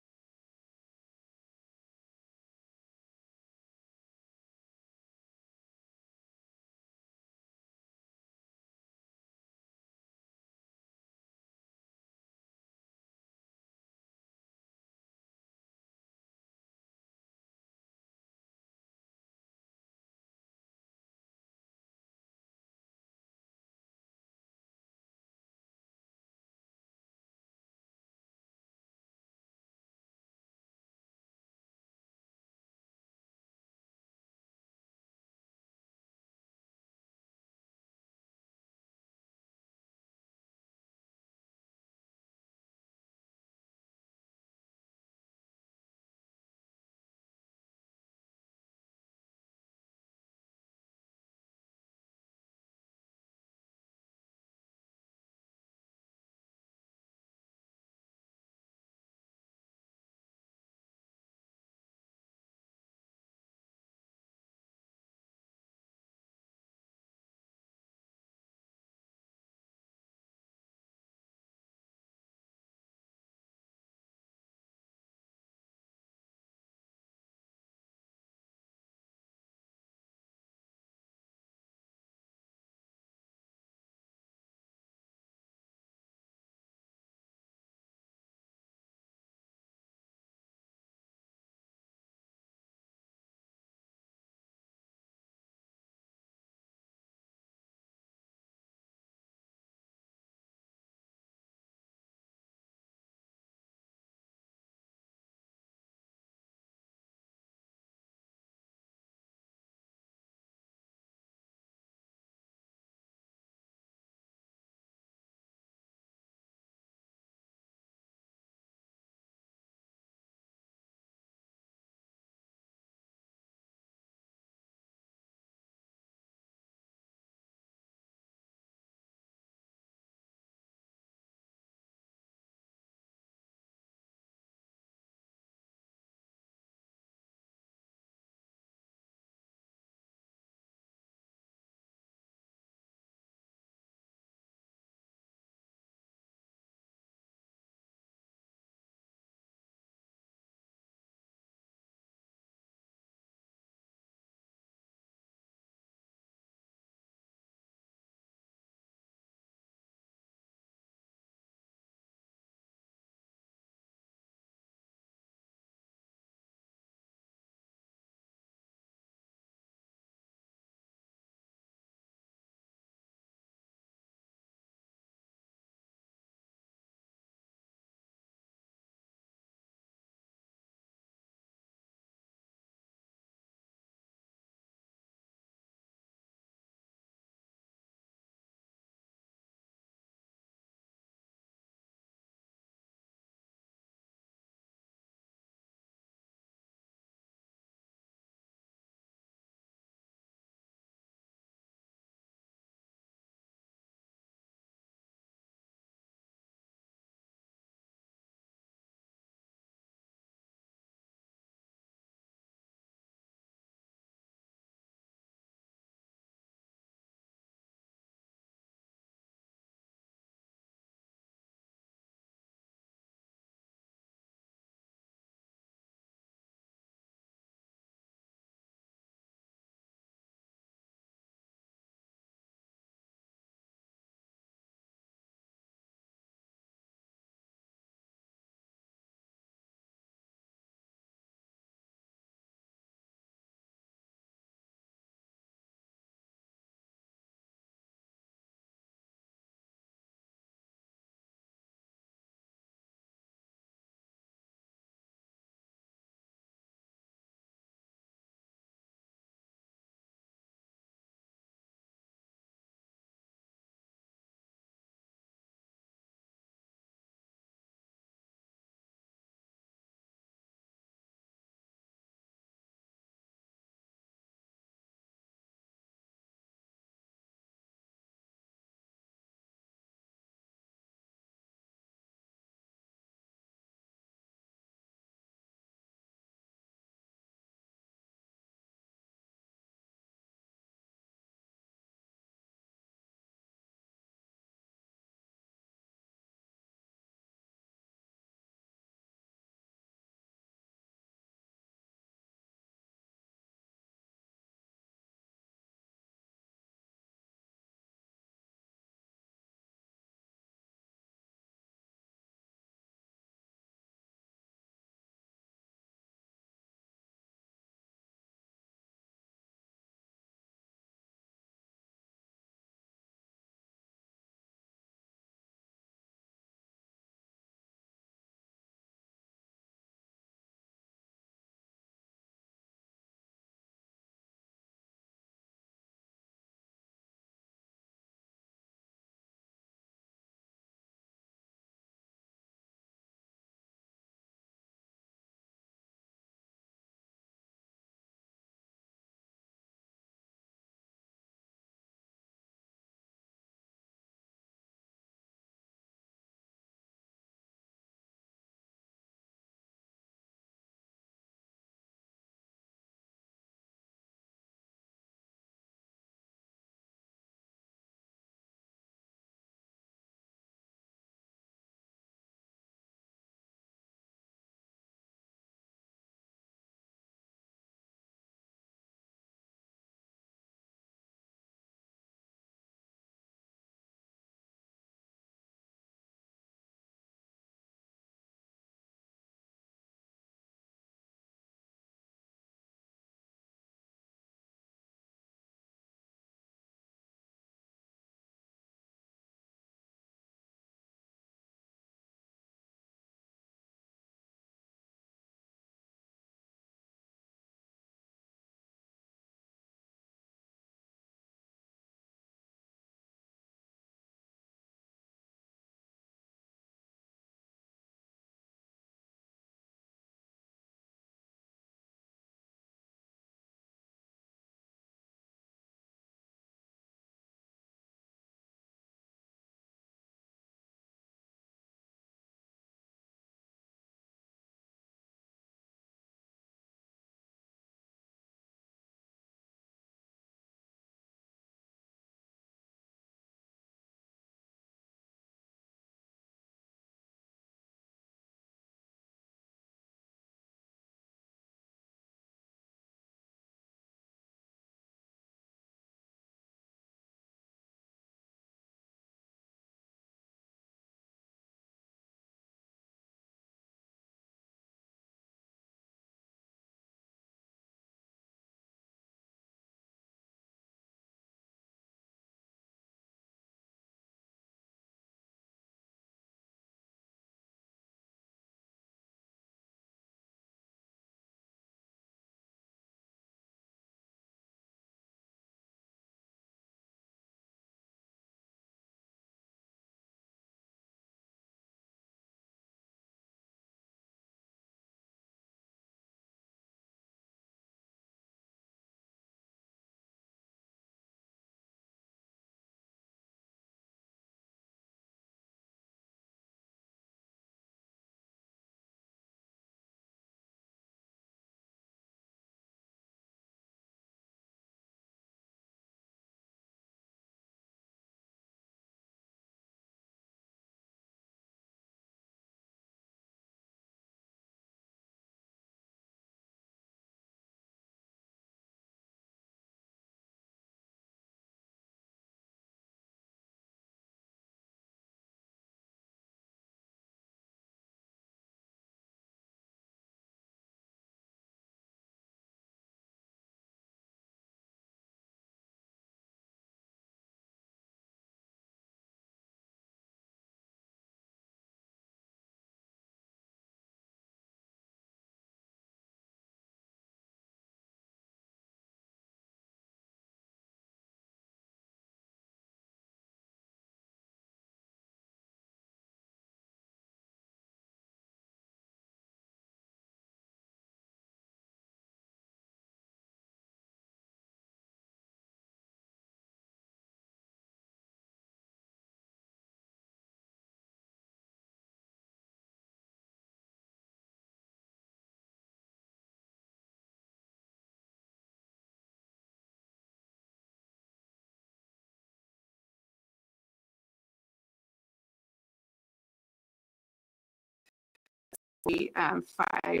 5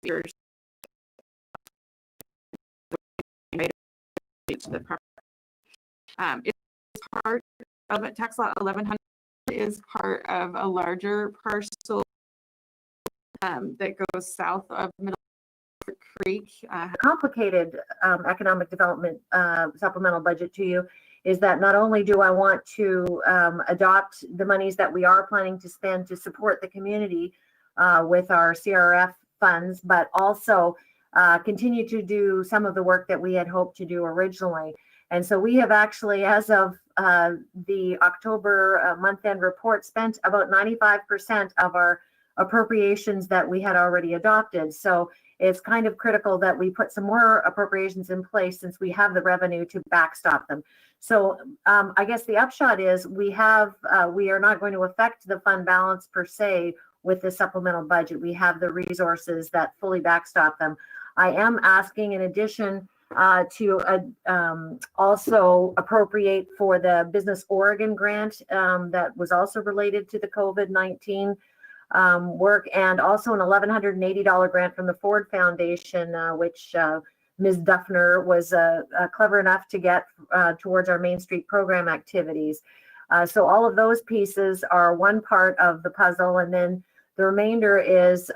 years. It's part of it. Tax law 1100 is part of a larger parcel that goes south of Middle Creek. Complicated economic development supplemental budget to you is that not only do I want to adopt the monies that we are planning to spend to support the community with our CRF funds, but also continue to do some of the work that we had hoped to do originally. And so we have actually, as of the October month-end report, spent about 95% of our appropriations that we had already adopted. So it's kind of critical that we put some more appropriations in place since we have the revenue to backstop them. So I guess the upshot is we are not going to affect the fund balance per se with the supplemental budget. We have the resources that fully backstop them. I am asking in addition to also appropriate for the Business Oregon grant that was also related to the COVID-19 work, and also an $1,180 grant from the Ford Foundation, which Ms. Duffner was clever enough to get towards our Main Street program activities. So all of those pieces are one part of the puzzle, and then the remainder is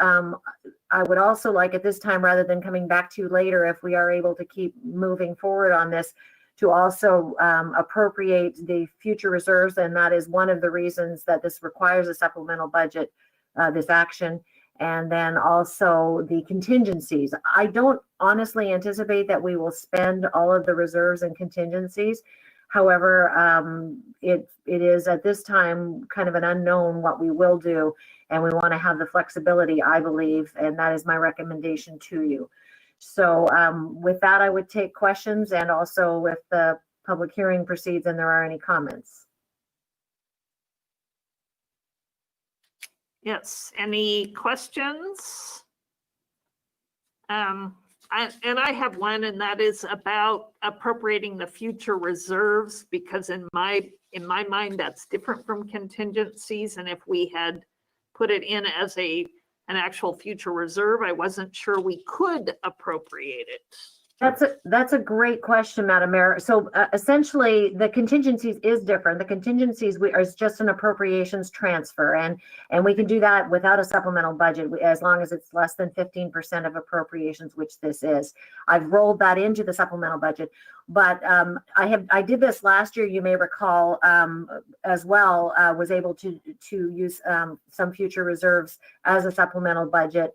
I would also like at this time, rather than coming back to you later, if we are able to keep moving forward on this, to also appropriate the future reserves. And that is one of the reasons that this requires a supplemental budget, this action. And then also the contingencies. I don't honestly anticipate that we will spend all of the reserves and contingencies. However, it is at this time kind of an unknown what we will do. And we want to have the flexibility, I believe, and that is my recommendation to you. So with that, I would take questions, and also if the public hearing proceeds and there are any comments. Yes, any questions? I have one, and that is about appropriating the future reserves, because in my mind, that's different from contingencies. And if we had put it in as an actual future reserve, I wasn't sure we could appropriate it. That's a great question, Madam Mayor. So essentially, the contingencies is different. The contingencies is just an appropriations transfer, and we can do that without a supplemental budget as long as it's less than 15% of appropriations, which this is. I've rolled that into the supplemental budget, but I did this last year. You may recall as well. Was able to use some future reserves as a supplemental budget.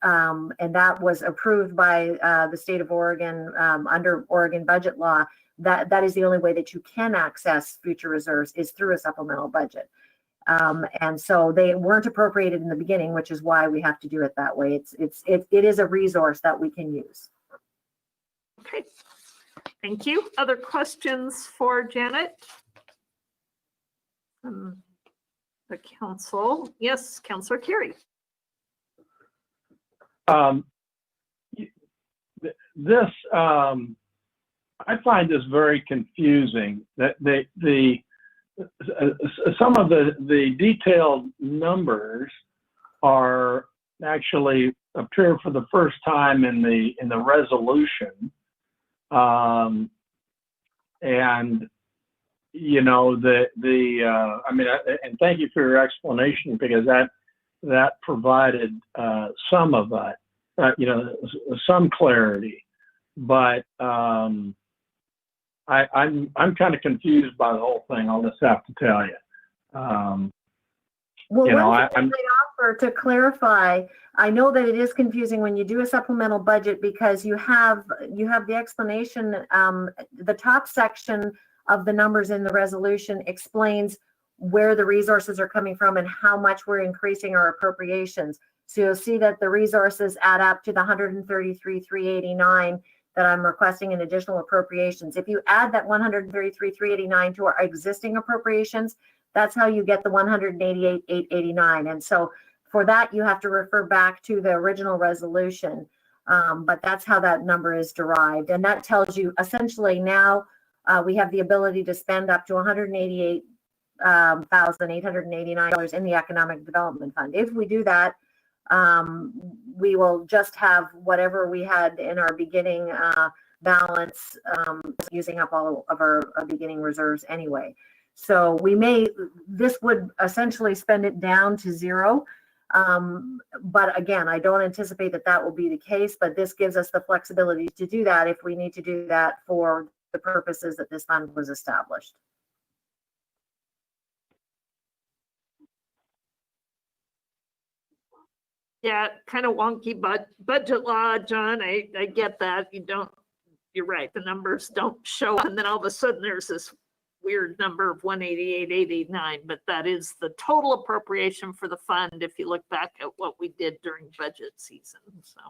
And that was approved by the state of Oregon under Oregon budget law. That is the only way that you can access future reserves is through a supplemental budget. And so they weren't appropriated in the beginning, which is why we have to do it that way. It is a resource that we can use. Okay, thank you. Other questions for Janet? The council. Yes, Councilor Carey. This I find this very confusing. That some of the detailed numbers are actually appear for the first time in the resolution, and you know I mean, and thank you for your explanation, because that provided some of it, some clarity, but I'm kind of confused by the whole thing. I'll just have to tell you. Well, I'd offer to clarify. I know that it is confusing when you do a supplemental budget, because you have the explanation. The top section of the numbers in the resolution explains where the resources are coming from and how much we're increasing our appropriations. So you'll see that the resources add up to the 133,389 that I'm requesting in additional appropriations. If you add that 133,389 to our existing appropriations, that's how you get the 188,889. And so for that, you have to refer back to the original resolution. But that's how that number is derived. And that tells you essentially now we have the ability to spend up to 188 $1,889 in the Economic Development Fund. If we do that, we will just have whatever we had in our beginning balance, using up all of our beginning reserves anyway. So this would essentially spend it down to zero. But again, I don't anticipate that will be the case, but this gives us the flexibility to do that if we need to do that for the purposes that this fund was established. Yeah, kind of wonky budget law, John. I get that. You're right. The numbers don't show up, and then all of a sudden there's this weird number of 188,889, but that is the total appropriation for the fund if you look back at what we did during budget season. So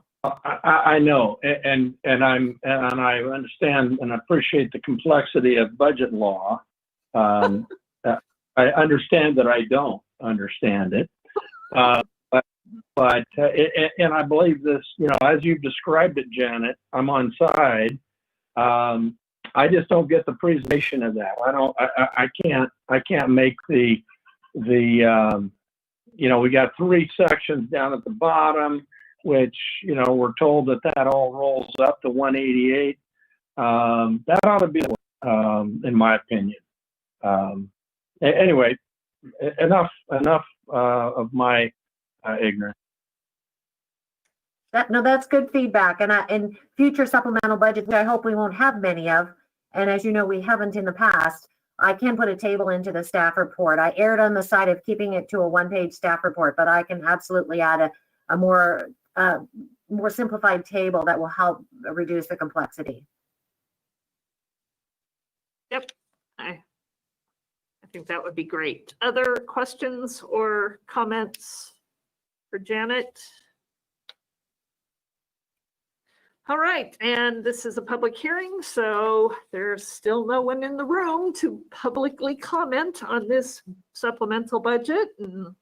I know, and I understand and appreciate the complexity of budget law. I understand that I don't understand it, but and I believe this. As you've described it, Janet, I'm on side. I just don't get the presentation of that. I can't make the we got 3 sections down at the bottom, which, we're told that all rolls up to 188. That ought to be, in my opinion. Anyway, enough of my ignorance. That's good feedback. And in future supplemental budgets, I hope we won't have many of. And as you know, we haven't in the past. I can put a table into the staff report. I erred on the side of keeping it to a 1-page staff report, but I can absolutely add a more simplified table that will help reduce the complexity. Yep, I think that would be great. Other questions or comments for Janet? All right, and this is a public hearing, so there's still no one in the room to publicly comment on this supplemental budget. And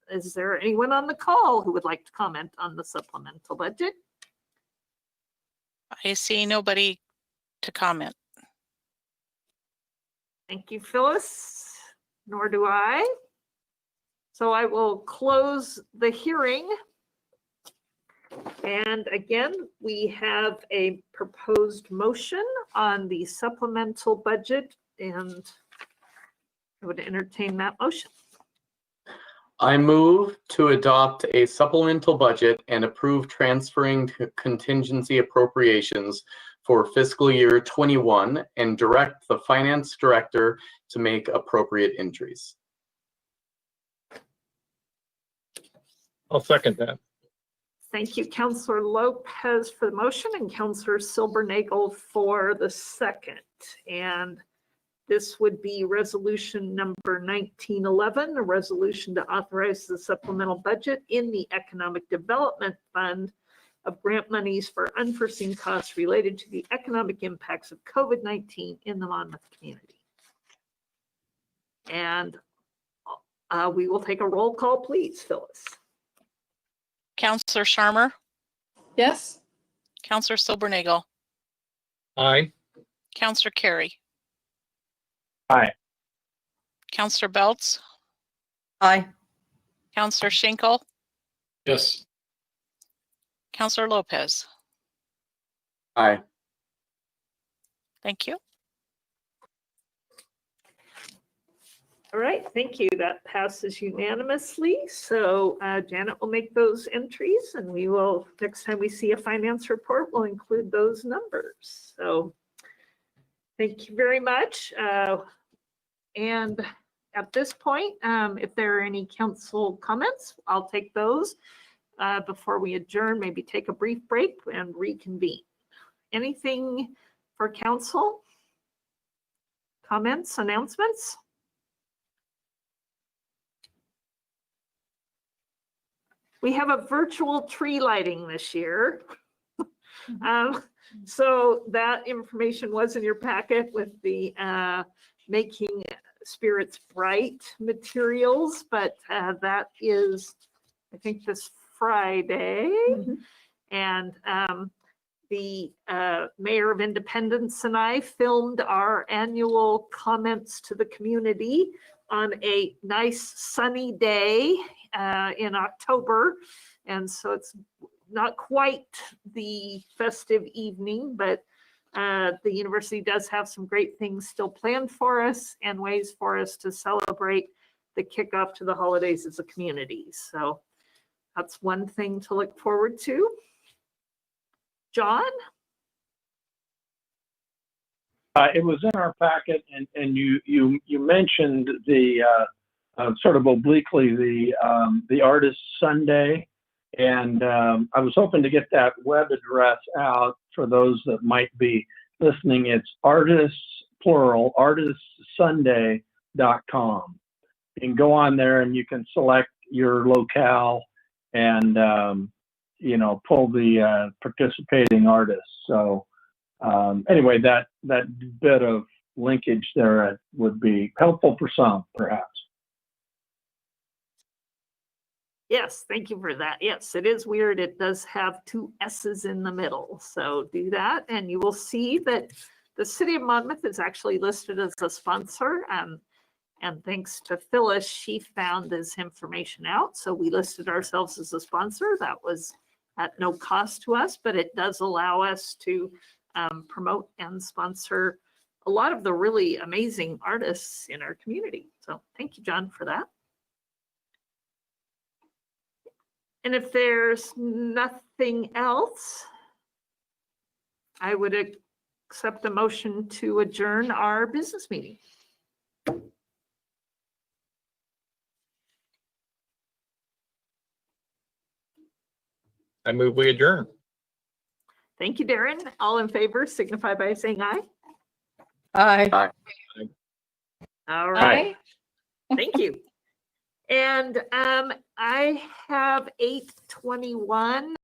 is there anyone on the call who would like to comment on the supplemental budget? I see nobody to comment. Thank you, Phyllis. Nor do I. So I will close the hearing. And again, we have a proposed motion on the supplemental budget, and I would entertain that motion. I move to adopt a supplemental budget and approve transferring contingency appropriations for fiscal year 21 and direct the finance director to make appropriate entries. I'll second that. Thank you, Councillor Lopez for the motion and Councillor Silbernagel for the second. And this would be resolution number 1911, a resolution to authorize the supplemental budget in the Economic Development Fund of grant monies for unforeseen costs related to the economic impacts of COVID-19 in the Monmouth community. And we will take a roll call, please, Phyllis. Councillor Sharmer? Yes. Councillor Silbernagel? Aye. Councillor Carey? Aye. Councillor Belts? Aye. Councillor Schinkel? Yes. Councillor Lopez? Aye. Thank you. All right, thank you. That passes unanimously. So Janet will make those entries, and we will, next time we see a finance report, we'll include those numbers. So thank you very much. And at this point, if there are any council comments, I'll take those before we adjourn, maybe take a brief break and reconvene. Anything for council? Comments, announcements? We have a virtual tree lighting this year. So that information was in your packet with the Making Spirits Bright materials, but that is, I think, this Friday. Mm-hmm. And the Mayor of Independence and I filmed our annual comments to the community on a nice sunny day in October. And so it's not quite the festive evening, but the university does have some great things still planned for us and ways for us to celebrate the kickoff to the holidays as a community. So that's one thing to look forward to. John? It was in our packet, and you mentioned the sort of obliquely the Artist Sunday, and I was hoping to get that web address out for those that might be listening. It's artists plural artistsunday.com. You can go on there and you can select your locale and pull the participating artists. So. Anyway, that bit of linkage there would be helpful for some, perhaps. Yes, thank you for that. Yes, it is weird. It does have two S's in the middle. So do that and you will see that the City of Monmouth is actually listed as a sponsor. And thanks to Phyllis, she found this information out. So we listed ourselves as a sponsor. That was at no cost to us, but it does allow us to promote and sponsor a lot of the really amazing artists in our community. So thank you, John, for that. And if there's nothing else, I would accept the motion to adjourn our business meeting. I move we adjourn. Thank you, Darren. All in favor signify by saying aye. Aye. Aye. All right. Thank you. And I have 8:21.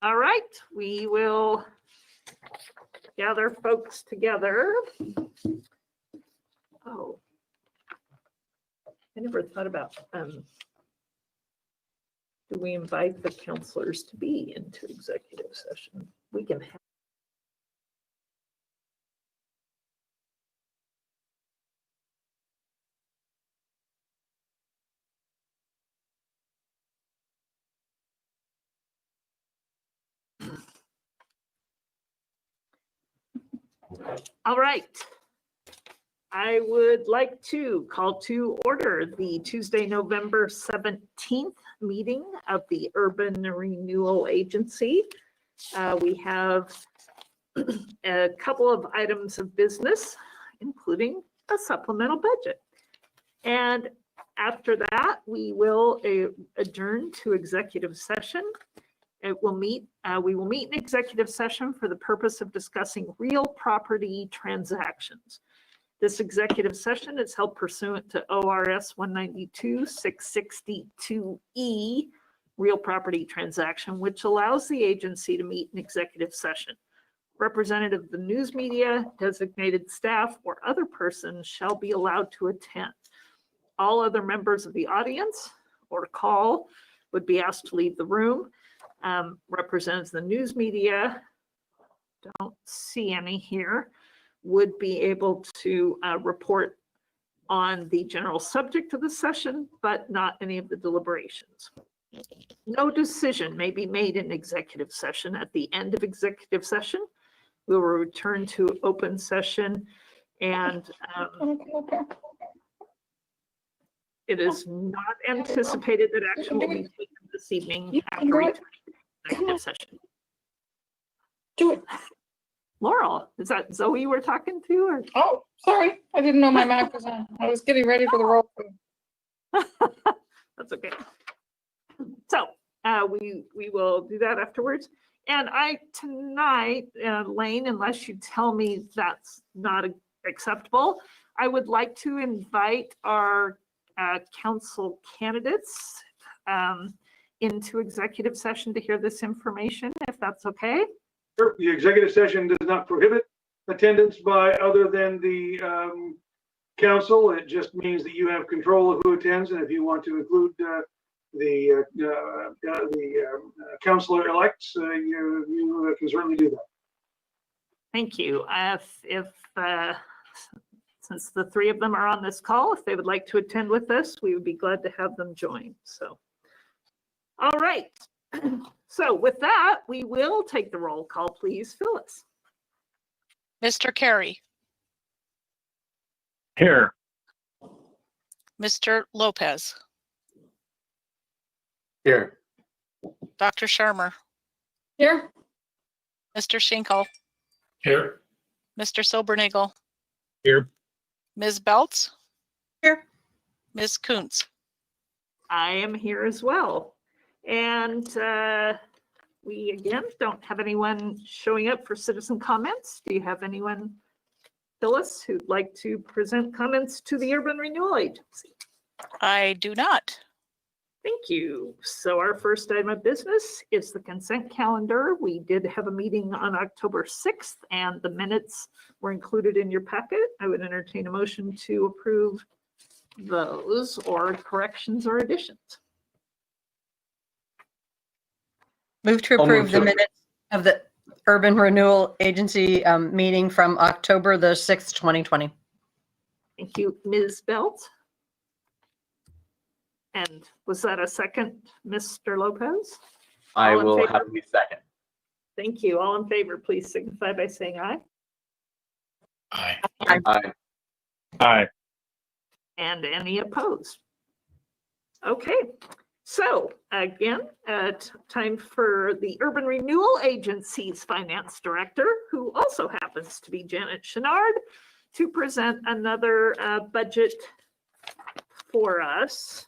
All right, we will gather folks together. Oh, I never thought about, do we invite the counselors to be into executive session? We can have. All right. I would like to call to order the Tuesday, November 17th meeting of the Urban Renewal Agency. We have a couple of items of business, including a supplemental budget. And after that, we will adjourn to executive session. We will meet in executive session for the purpose of discussing real property transactions. This executive session is held pursuant to ORS 192-662E, real property transaction, which allows the agency to meet in executive session. Representative of the news media, designated staff, or other persons shall be allowed to attend. All other members of the audience or call would be asked to leave the room. Representatives of the news media, don't see any here, would be able to report on the general subject of the session, but not any of the deliberations. No decision may be made in executive session. At the end of executive session, we will return to open session, and it is not anticipated that action will be taken this evening after returning to executive session. Do it. Laurel, is that Zoe we're talking to? Or? Oh, sorry. I didn't know my mic was on. I was getting ready for the roll call. That's okay. So we will do that afterwards. And tonight, Lane, unless you tell me that's not acceptable, I would like to invite our council candidates into executive session to hear this information, if that's okay. Sure. The executive session does not prohibit attendance by other than the council. It just means that you have control of who attends, and if you want to include the counselor-elects, you can certainly do that. Thank you. Since the three of them are on this call, if they would like to attend with us, we would be glad to have them join. So, all right. So with that, we will take the roll call. Please, Phyllis. Mr. Carey. Here. Mr. Lopez. Here. Dr. Sharmer. Here. Mr. Schinkel. Here. Mr. Silbernagel. Here. Ms. Beltz. Here. Ms. Kuntz. I am here as well. And we, again, don't have anyone showing up for citizen comments. Do you have anyone, Phyllis, who'd like to present comments to the Urban Renewal Agency? I do not. Thank you. So our first item of business is the consent calendar. We did have a meeting on October 6th, and the minutes were included in your packet. I would entertain a motion to approve those, or corrections or additions. Move to approve the minutes of the Urban Renewal Agency meeting from October the 6th, 2020. Thank you, Ms. Belt. And was that a second, Mr. Lopez? I All in will favor? happily second. Thank you. All in favor, please signify by saying aye. Aye. Aye. Aye. And any opposed? Okay, so again, time for the Urban Renewal Agency's Finance Director, who also happens to be Janet Chenard, to present another budget for us.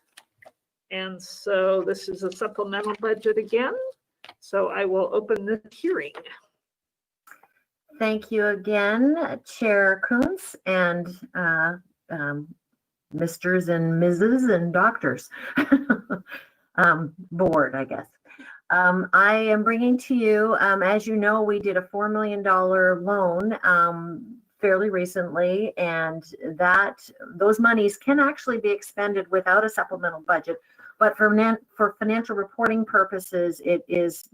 And so this is a supplemental budget again. So I will open the hearing. Thank you again, Chair Kuntz and Misters and Mrs. and Doctors board, I guess. I am bringing to you, as you know, we did a $4 million loan fairly recently, and those monies can actually be expended without a supplemental budget. But for financial reporting purposes, it is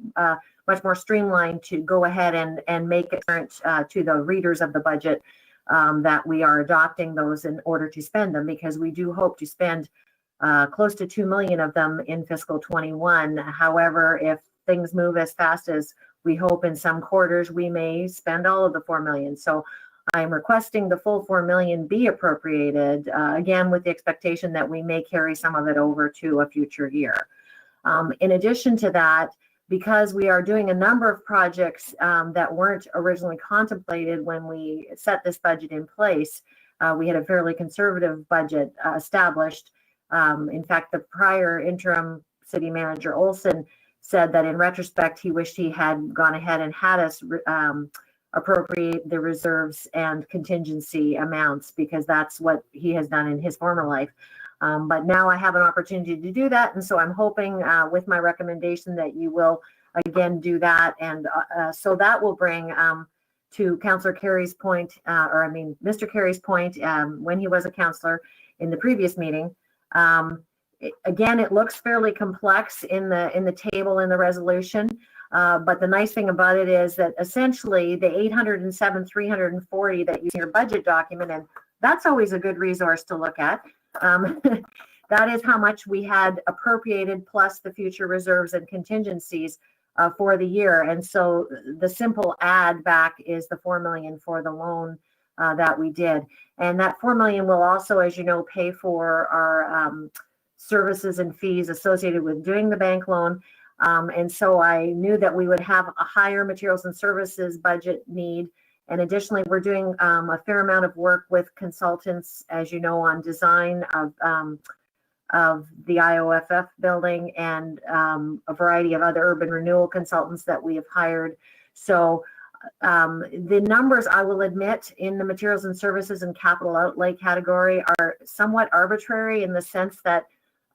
much more streamlined to go ahead and make it current to the readers of the budget that we are adopting those in order to spend them, because we do hope to spend close to 2 million of them in fiscal 21. However, if things move as fast as we hope in some quarters, we may spend all of the 4 million. So I'm requesting the full 4 million be appropriated, again, with the expectation that we may carry some of it over to a future year. In addition to that, because we are doing a number of projects that weren't originally contemplated when we set this budget in place, we had a fairly conservative budget established. In fact, the prior interim city manager, Olson, said that in retrospect, he wished he had gone ahead and had us appropriate the reserves and contingency amounts, because that's what he has done in his former life. But now I have an opportunity to do that. And so I'm hoping with my recommendation that you will again do that. And so that will bring to Councillor Carey's point, Mr. Carey's point, when he was a councillor in the previous meeting. Again, it looks fairly complex in the table in the resolution, but the nice thing about it is that essentially the 807,340 that you see in your budget document, and that's always a good resource to look at. That is how much we had appropriated plus the future reserves and contingencies for the year. And so the simple add back is the 4 million for the loan that we did. And that 4 million will also, as you know, pay for our services and fees associated with doing the bank loan. And so I knew that we would have a higher materials and services budget need. And additionally, we're doing a fair amount of work with consultants, as you know, on design of the IOFF building and a variety of other urban renewal consultants that we have hired. So the numbers, I will admit, in the materials and services and capital outlay category are somewhat arbitrary in the sense that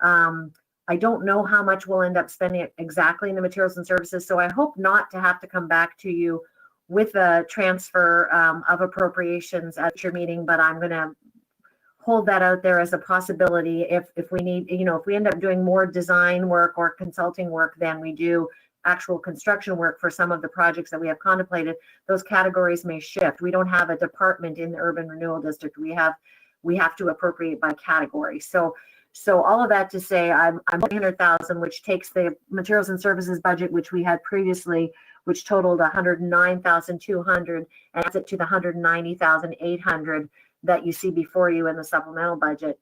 I don't know how much we'll end up spending exactly in the materials and services. So I hope not to have to come back to you with a transfer of appropriations at your meeting, but I'm going to hold that out there as a possibility if we need, if we end up doing more design work or consulting work than we do actual construction work for some of the projects that we have contemplated, those categories may shift. We don't have a department in the urban renewal district. We have to appropriate by category. So all of that to say, I'm 300,000, which takes the materials and services budget, which we had previously, which totaled 109,200, and adds it to the 190,800 that you see before you in the supplemental budget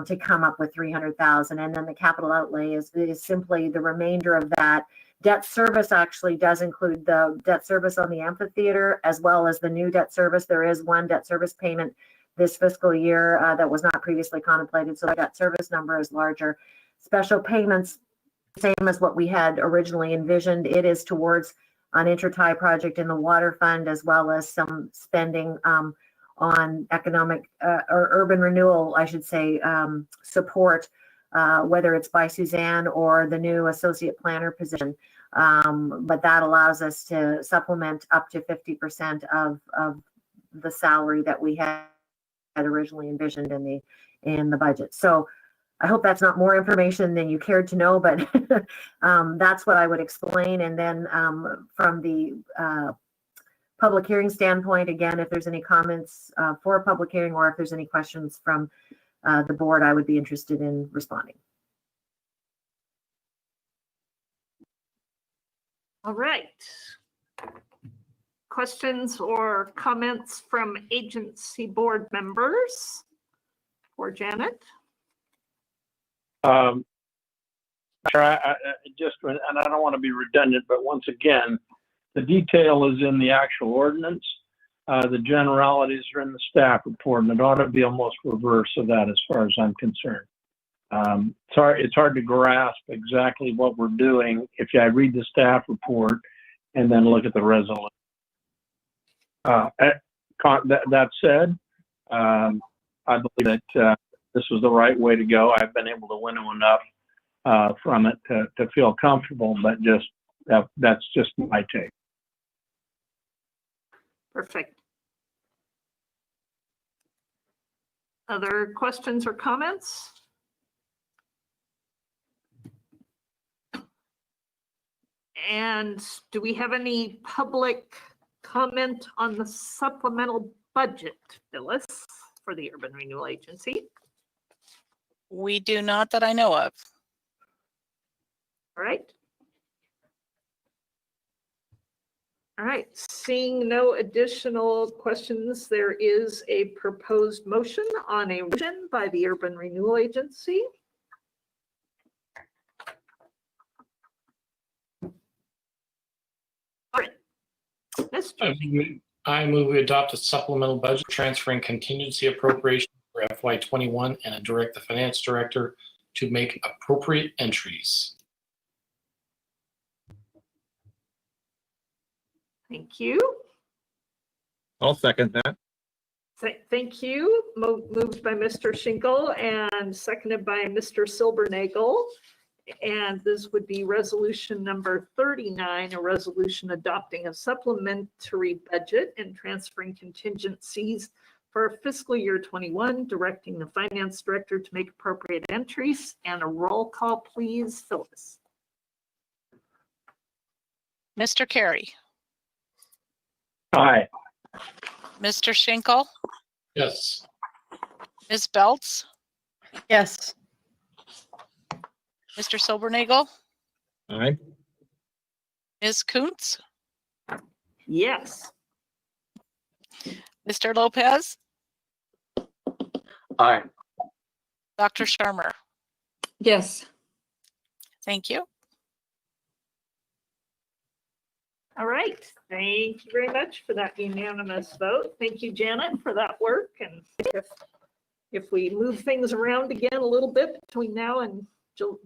to come up with 300,000. And then the capital outlay is simply the remainder of that. Debt service actually does include the debt service on the amphitheater as well as the new debt service. There is one debt service payment this fiscal year that was not previously contemplated, so the debt service number is larger. Special payments, same as what we had originally envisioned. It is towards an intertie project in the water fund, as well as some spending on economic or urban renewal, I should say, support, whether it's by Suzanne or the new associate planner position. But that allows us to supplement up to 50% of the salary that we had originally envisioned in the budget. So I hope that's not more information than you cared to know, but that's what I would explain. And then from the public hearing standpoint, again, if there's any comments for a public hearing or if there's any questions from the board, I would be interested in responding. All right. Questions or comments from agency board members for Janet? I just, and I don't want to be redundant, but once again, the detail is in the actual ordinance. The generalities are in the staff report, and it ought to be almost reverse of that as far as I'm concerned. It's hard to grasp exactly what we're doing if I read the staff report and then look at the resolution. That said, I believe that this was the right way to go. I've been able to winnow enough from it to feel comfortable, but that's just my take. Perfect. Other questions or comments? And do we have any public comment on the supplemental budget, Phyllis, for the Urban Renewal Agency? We do not that I know of. All right. All right, seeing no additional questions, there is a proposed motion on a resolution by the Urban Renewal Agency. All right. I move we adopt a supplemental budget transferring contingency appropriation for FY21 and direct the finance director to make appropriate entries. Thank you. I'll second that. Thank you. Moved by Mr. Schinkel and seconded by Mr. Silbernagel. And this would be resolution number 39, a resolution adopting a supplementary budget and transferring contingencies for fiscal year 21, directing the finance director to make appropriate entries. And a roll call, please, Phyllis. Mr. Carey, Aye. Mr. Schinkel, Yes. Ms. Belts, Yes. Mr. Silbernagel, Aye. Ms. Kuntz, Yes. Mr. Lopez, Aye. Dr. Sharmer. Yes. Thank you. All right. Thank you very much for that unanimous vote. Thank you, Janet, for that work. And if we move things around again a little bit between now and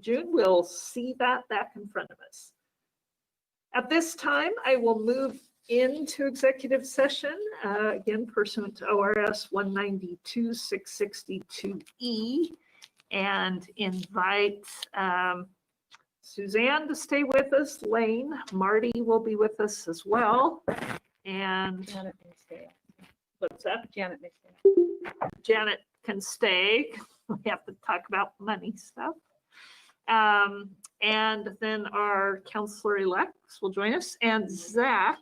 June, we'll see that back in front of us. At this time, I will move into executive session, again, pursuant to ORS 192-662E, and invite Suzanne to stay with us. Lane, Marty will be with us as well. And Janet may stay. what's that? Janet may stay. Janet can stay. We have to talk about money stuff. And then our counselor-elects will join us. And Zach